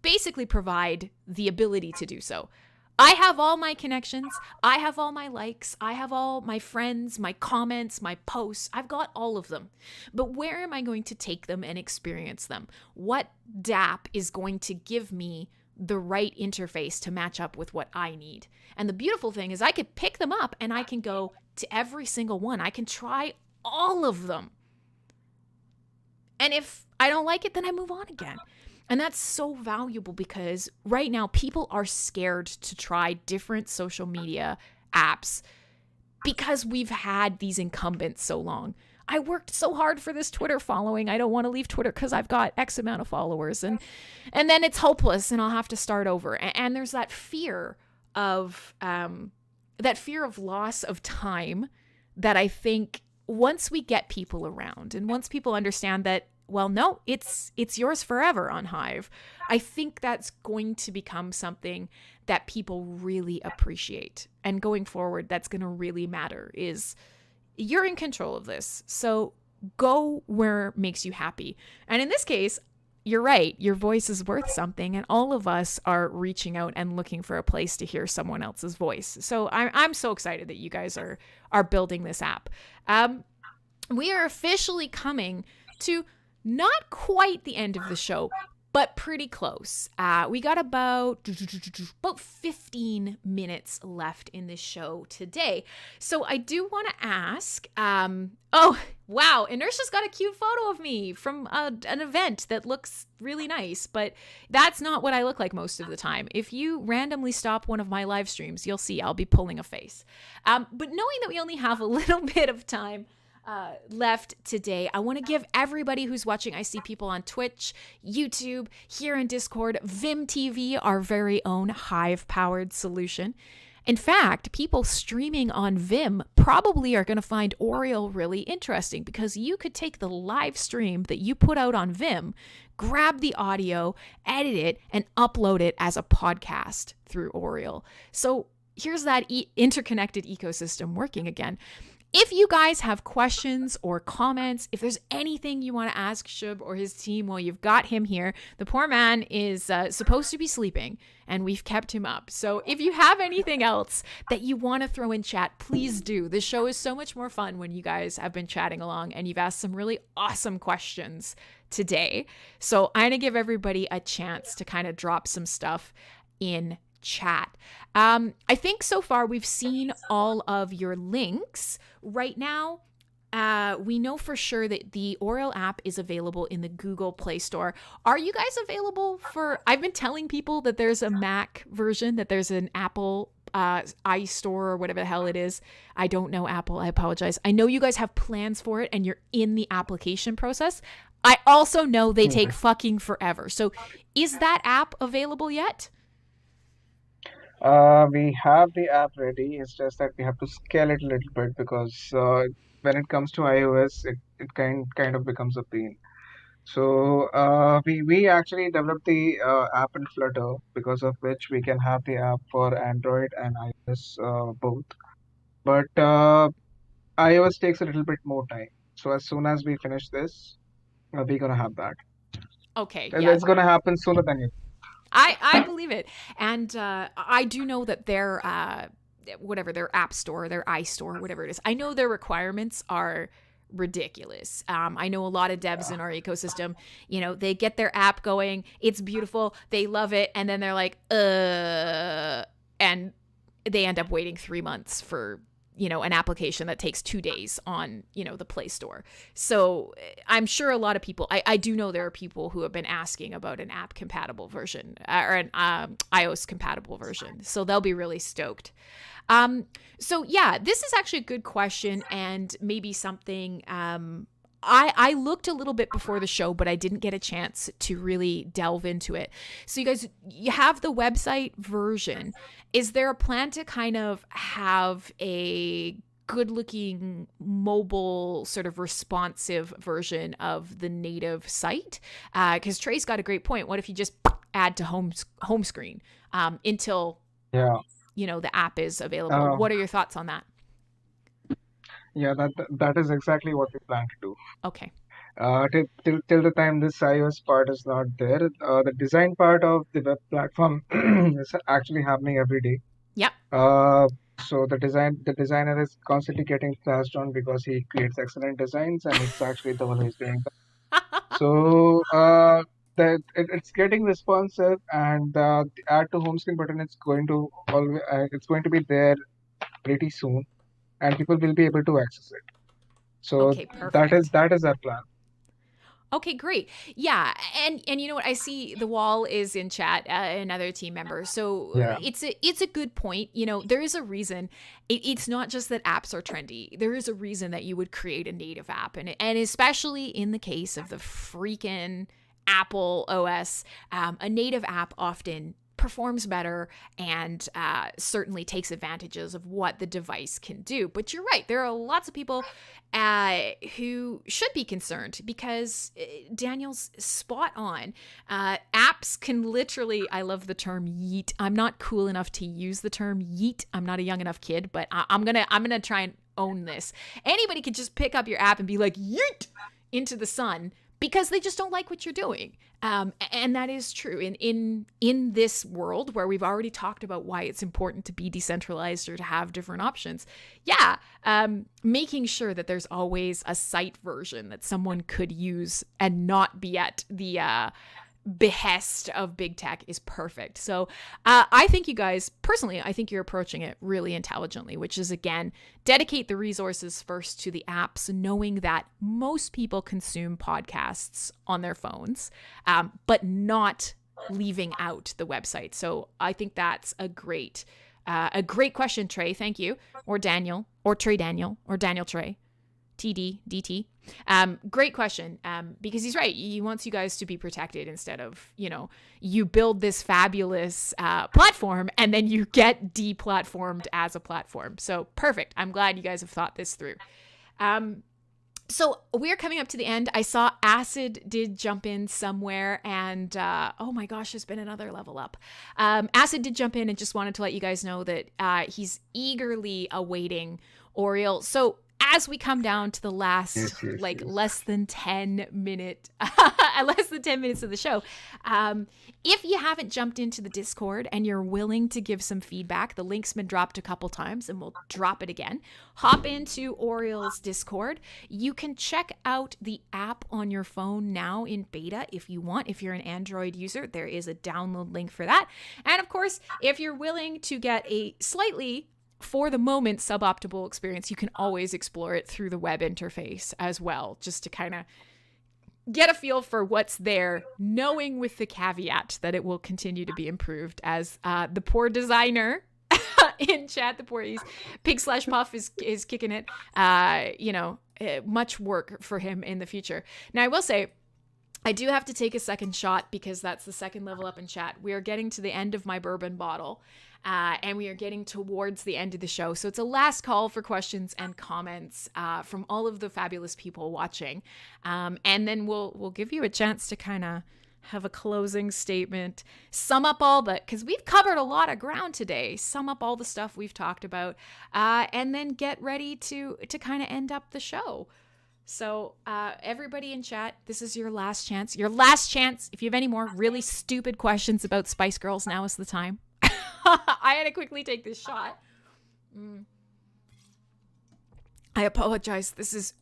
basically provide the ability to do so. I have all my connections. I have all my likes. I have all my friends, my comments, my posts. I've got all of them. But where am I going to take them and experience them? What dApp is going to give me the right interface to match up with what I need. And the beautiful thing is I could pick them up and I can go to every single one. I can try all of them. And if I don't like it, then I move on again. And that's so valuable because right now people are scared to try different social media apps because we've had these incumbents so long. I worked so hard for this Twitter following. I don't want to leave Twitter because I've got X amount of followers. And then it's hopeless and I'll have to start over. And there's that fear of loss of time that I think once we get people around and once people understand that, well, no, it's yours forever on Hive, I think that's going to become something that people really appreciate. And going forward, that's going to really matter is you're in control of this. So go where it makes you happy. And in this case, you're right. Your voice is worth something. And all of us are reaching out and looking for a place to hear someone else's voice. So I'm so excited that you guys are building this app. We are officially coming to not quite the end of the show, but pretty close. We got about 15 minutes left in this show today. So I do want to ask, oh, wow, Inertia's got a cute photo of me from an event that looks really nice, but that's not what I look like most of the time. If you randomly stop one of my live streams, you'll see I'll be pulling a face. But knowing that we only have a little bit of time left today, I want to give everybody who's watching, I see people on Twitch, YouTube, here in Discord, Vim TV, our very own Hive-powered solution. In fact, people streaming on Vim probably are going to find Aureal really interesting because you could take the live stream that you put out on Vim, grab the audio, edit it, and upload it as a podcast through Aureal. So here's that interconnected ecosystem working again. If you guys have questions or comments, if there's anything you want to ask Shub or his team while you've got him here, the poor man is supposed to be sleeping and we've kept him up. So if you have anything else that you want to throw in chat, please do. The show is so much more fun when you guys have been chatting along and you've asked some really awesome questions today. So I'm going to give everybody a chance to kind of drop some stuff in chat. I think so far we've seen all of your links. Right now, we know for sure that the Aureal app is available in the Google Play Store. Are you guys available for, I've been telling people that there's a Mac version, that there's an Apple iStore or whatever the hell it is. I don't know Apple. I apologize. I know you guys have plans for it and you're in the application process. I also know they take fucking forever. So is that app available yet? We have the app ready. It's just that we have to scale it a little bit because when it comes to iOS, it kind of becomes a pain. So we actually developed the app in Flutter, because of which we can have the app for Android and iOS both. But iOS takes a little bit more time. So as soon as we finish this, we're gonna have that. Okay, And yeah. it's gonna happen sooner than you. I believe it. And I do know that their their app store, their iStore, whatever it is, I know their requirements are ridiculous. I know a lot of devs in our ecosystem, you know, they get their app going, it's beautiful, they love it, and then they're like, and they end up waiting 3 months for, you know, an application that takes 2 days on, you know, the Play Store. So I'm sure a lot of people, I do know there are people who have been asking about an app compatible version or an iOS compatible version. So they'll be really stoked. So yeah, this is actually a good question and maybe something, I looked a little bit before the show, but I didn't get a chance to really delve into it. So you guys, you have the website version. Is there a plan to kind of have a good-looking mobile sort of responsive version of the native site? Because Trey's got a great point. What if you just add to home screen until you know the app is available? What are your thoughts on that? Yeah, that is exactly what we plan to do. Okay. Till the time this iOS part is not there, the design part of the web platform is actually happening every day. Yep. So the designer is constantly getting flashed on because he creates excellent designs, and it's actually the one who's doing that. So that it's getting responsive, and the add to home screen button is going to always it's going to be there pretty soon, and people will be able to access it. So Okay, perfect. that is our plan. Okay, great. Yeah, and you know what? I see the wall is in chat, another team member. So Yeah. it's a good point. You know, there is a reason. It's not just that apps are trendy. There is a reason that you would create a native app, and especially in the case of the freaking Apple OS, a native app often performs better and certainly takes advantages of what the device can do. But you're right, there are lots of people who should be concerned because Daniel's spot on. Apps can literally, I love the term yeet. I'm not cool enough to use the term yeet. I'm not a young enough kid, but I'm gonna try and own this. Anybody could just pick up your app and be like yeet into the sun because they just don't like what you're doing. And that is true in this world where we've already talked about why it's important to be decentralized or to have different options. Yeah, making sure that there's always a site version that someone could use and not be at the behest of big tech is perfect. So I think you guys, personally, I think you're approaching it really intelligently, which is, again, dedicate the resources first to the apps, knowing that most people consume podcasts on their phones, but not leaving out the website. So I think that's a great question, Trey. Thank you. Or Daniel, or Trey Daniel, or Daniel Trey. TD, DT. Great question. Because he's right. He wants you guys to be protected instead of, you build this fabulous platform and then you get deplatformed as a platform. So perfect. I'm glad you guys have thought this through. So we're coming up to the end. I saw Acid did jump in somewhere and oh my gosh, there's been another level up. Acid did jump in and just wanted to let you guys know that he's eagerly awaiting Aureal. So as we come down to the last, Yes. less than 10 minutes of the show, if you haven't jumped into the Discord and you're willing to give some feedback, the link's been dropped a couple times and we'll drop it again. Hop into Aureal's Discord. You can check out the app on your phone now in beta if you want. If you're an Android user, there is a download link for that. And of course, if you're willing to get a slightly, for the moment, suboptimal experience, you can always explore it through the web interface as well, just to kind of get a feel for what's there, knowing with the caveat that it will continue to be improved as the poor designer in chat, the poor Pig/Puff is kicking it. Much work for him in the future. Now, I will say, I do have to take a second shot because that's the second level up in chat. We are getting to the end of my bourbon bottle. And we are getting towards the end of the show. So it's a last call for questions and comments from all of the fabulous people watching. And then we'll give you a chance to kind of have a closing statement, sum up because we've covered a lot of ground today, sum up all the stuff we've talked about, and then get ready to kind of end up the show. So everybody in chat, this is your last chance. Your last chance. If you have any more really stupid questions about Spice Girls, now is the time. I had to quickly take this shot. I apologize. This is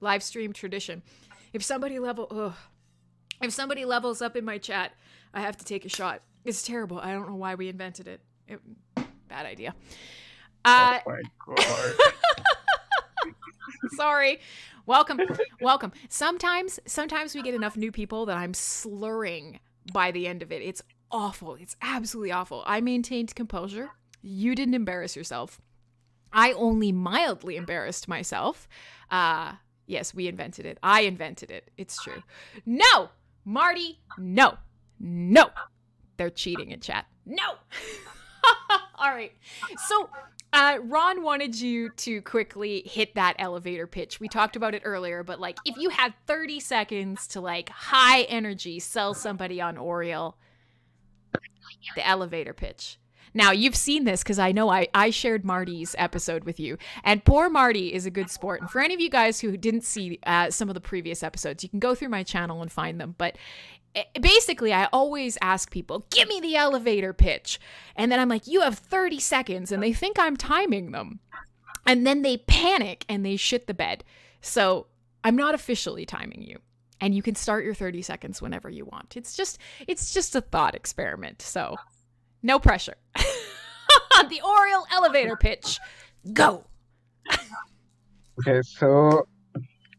live stream tradition. If somebody levels up in my chat, I have to take a shot. It's terrible. I don't know why we invented it. Bad idea. Oh my God. Sorry. Welcome. Sometimes we get enough new people that I'm slurring by the end of it. It's awful. It's absolutely awful. I maintained composure. You didn't embarrass yourself. I only mildly embarrassed myself. Yes, we invented it. I invented it. It's true. No, Marty, no. They're cheating in chat. No. All right. So Ron wanted you to quickly hit that elevator pitch. We talked about it earlier, but if you had 30 seconds to high energy sell somebody on Aureal, the elevator pitch. Now, you've seen this because I know I shared Marty's episode with you. And poor Marty is a good sport. And for any of you guys who didn't see some of the previous episodes, you can go through my channel and find them. But basically, I always ask people, give me the elevator pitch. And then I'm like, you have 30 seconds. And they think I'm timing them. And then they panic and they shit the bed. So I'm not officially timing you. And you can start your 30 seconds whenever you want. It's just a thought experiment. So no pressure. The Aureal elevator pitch. Go. Okay, so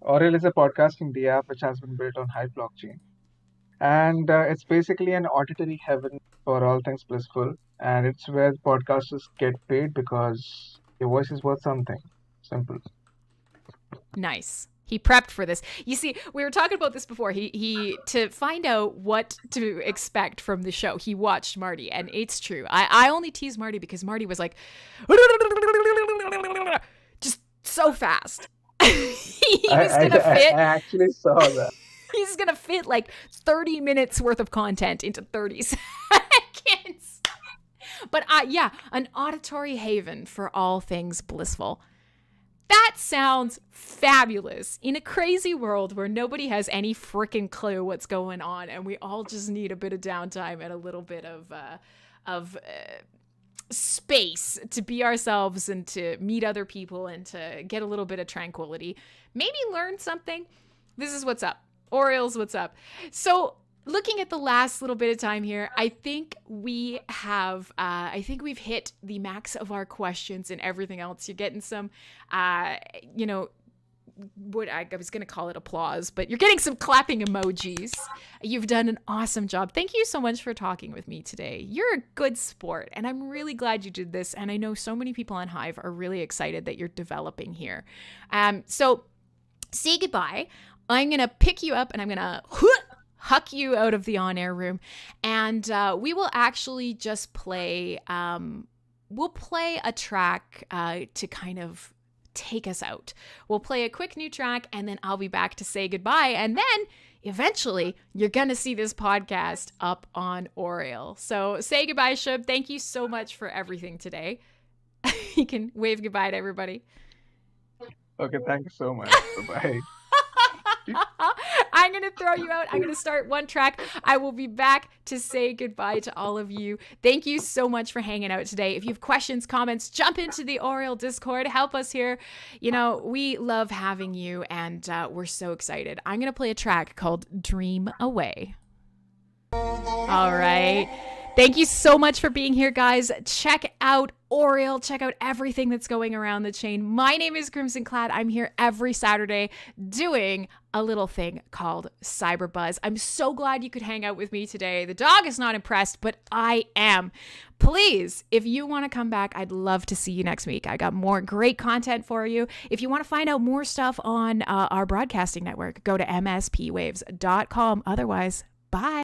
Aureal is a podcasting dApp which has been built on Hive blockchain. And it's basically an auditory heaven for all things blissful. And it's where podcasters get paid because your voice is worth something. Simple. Nice. He prepped for this. You see, we were talking about this before. He to find out what to expect from the show, he watched Marty, and it's true. I only tease Marty because Marty was like just so fast. He was gonna fit. I actually saw that. He's gonna fit like 30 minutes worth of content into 30 seconds. But yeah, an auditory haven for all things blissful. That sounds fabulous in a crazy world where nobody has any freaking clue what's going on, and we all just need a bit of downtime and a little bit of space to be ourselves and to meet other people and to get a little bit of tranquility. Maybe learn something. This is what's up. Aureal's what's up. So looking at the last little bit of time here, I think we have, we've hit the max of our questions and everything else. You're getting some, what I was going to call it applause, but you're getting some clapping emojis. You've done an awesome job. Thank you so much for talking with me today. You're a good sport, and I'm really glad you did this. And I know so many people on Hive are really excited that you're developing here. So say goodbye. I'm going to pick you up and I'm going to huck you out of the on-air room, and we will actually just play we'll play a track to kind of take us out. We'll play a quick new track, and then I'll be back to say goodbye, and then eventually you're gonna see this podcast up on Aureal. So say goodbye, Shub. Thank you so much for everything today. You can wave goodbye to everybody. Okay, thank you so much. Bye-bye. I'm going to throw you out. I'm going to start one track. I will be back to say goodbye to all of you. Thank you so much for hanging out today. If you have questions, comments, jump into the Aureal Discord. Help us here. You know, we love having you, and we're so excited. I'm going to play a track called Dream Away. All right. Thank you so much for being here, guys. Check out Aureal. Check out everything that's going around the chain. My name is Crimson Clad. I'm here every Saturday doing a little thing called CyberBuzz. I'm so glad you could hang out with me today. The dog is not impressed, but I am. Please, if you want to come back, I'd love to see you next week. I got more great content for you. If you want to find out more stuff on our broadcasting network, go to mspwaves.com. Otherwise, bye.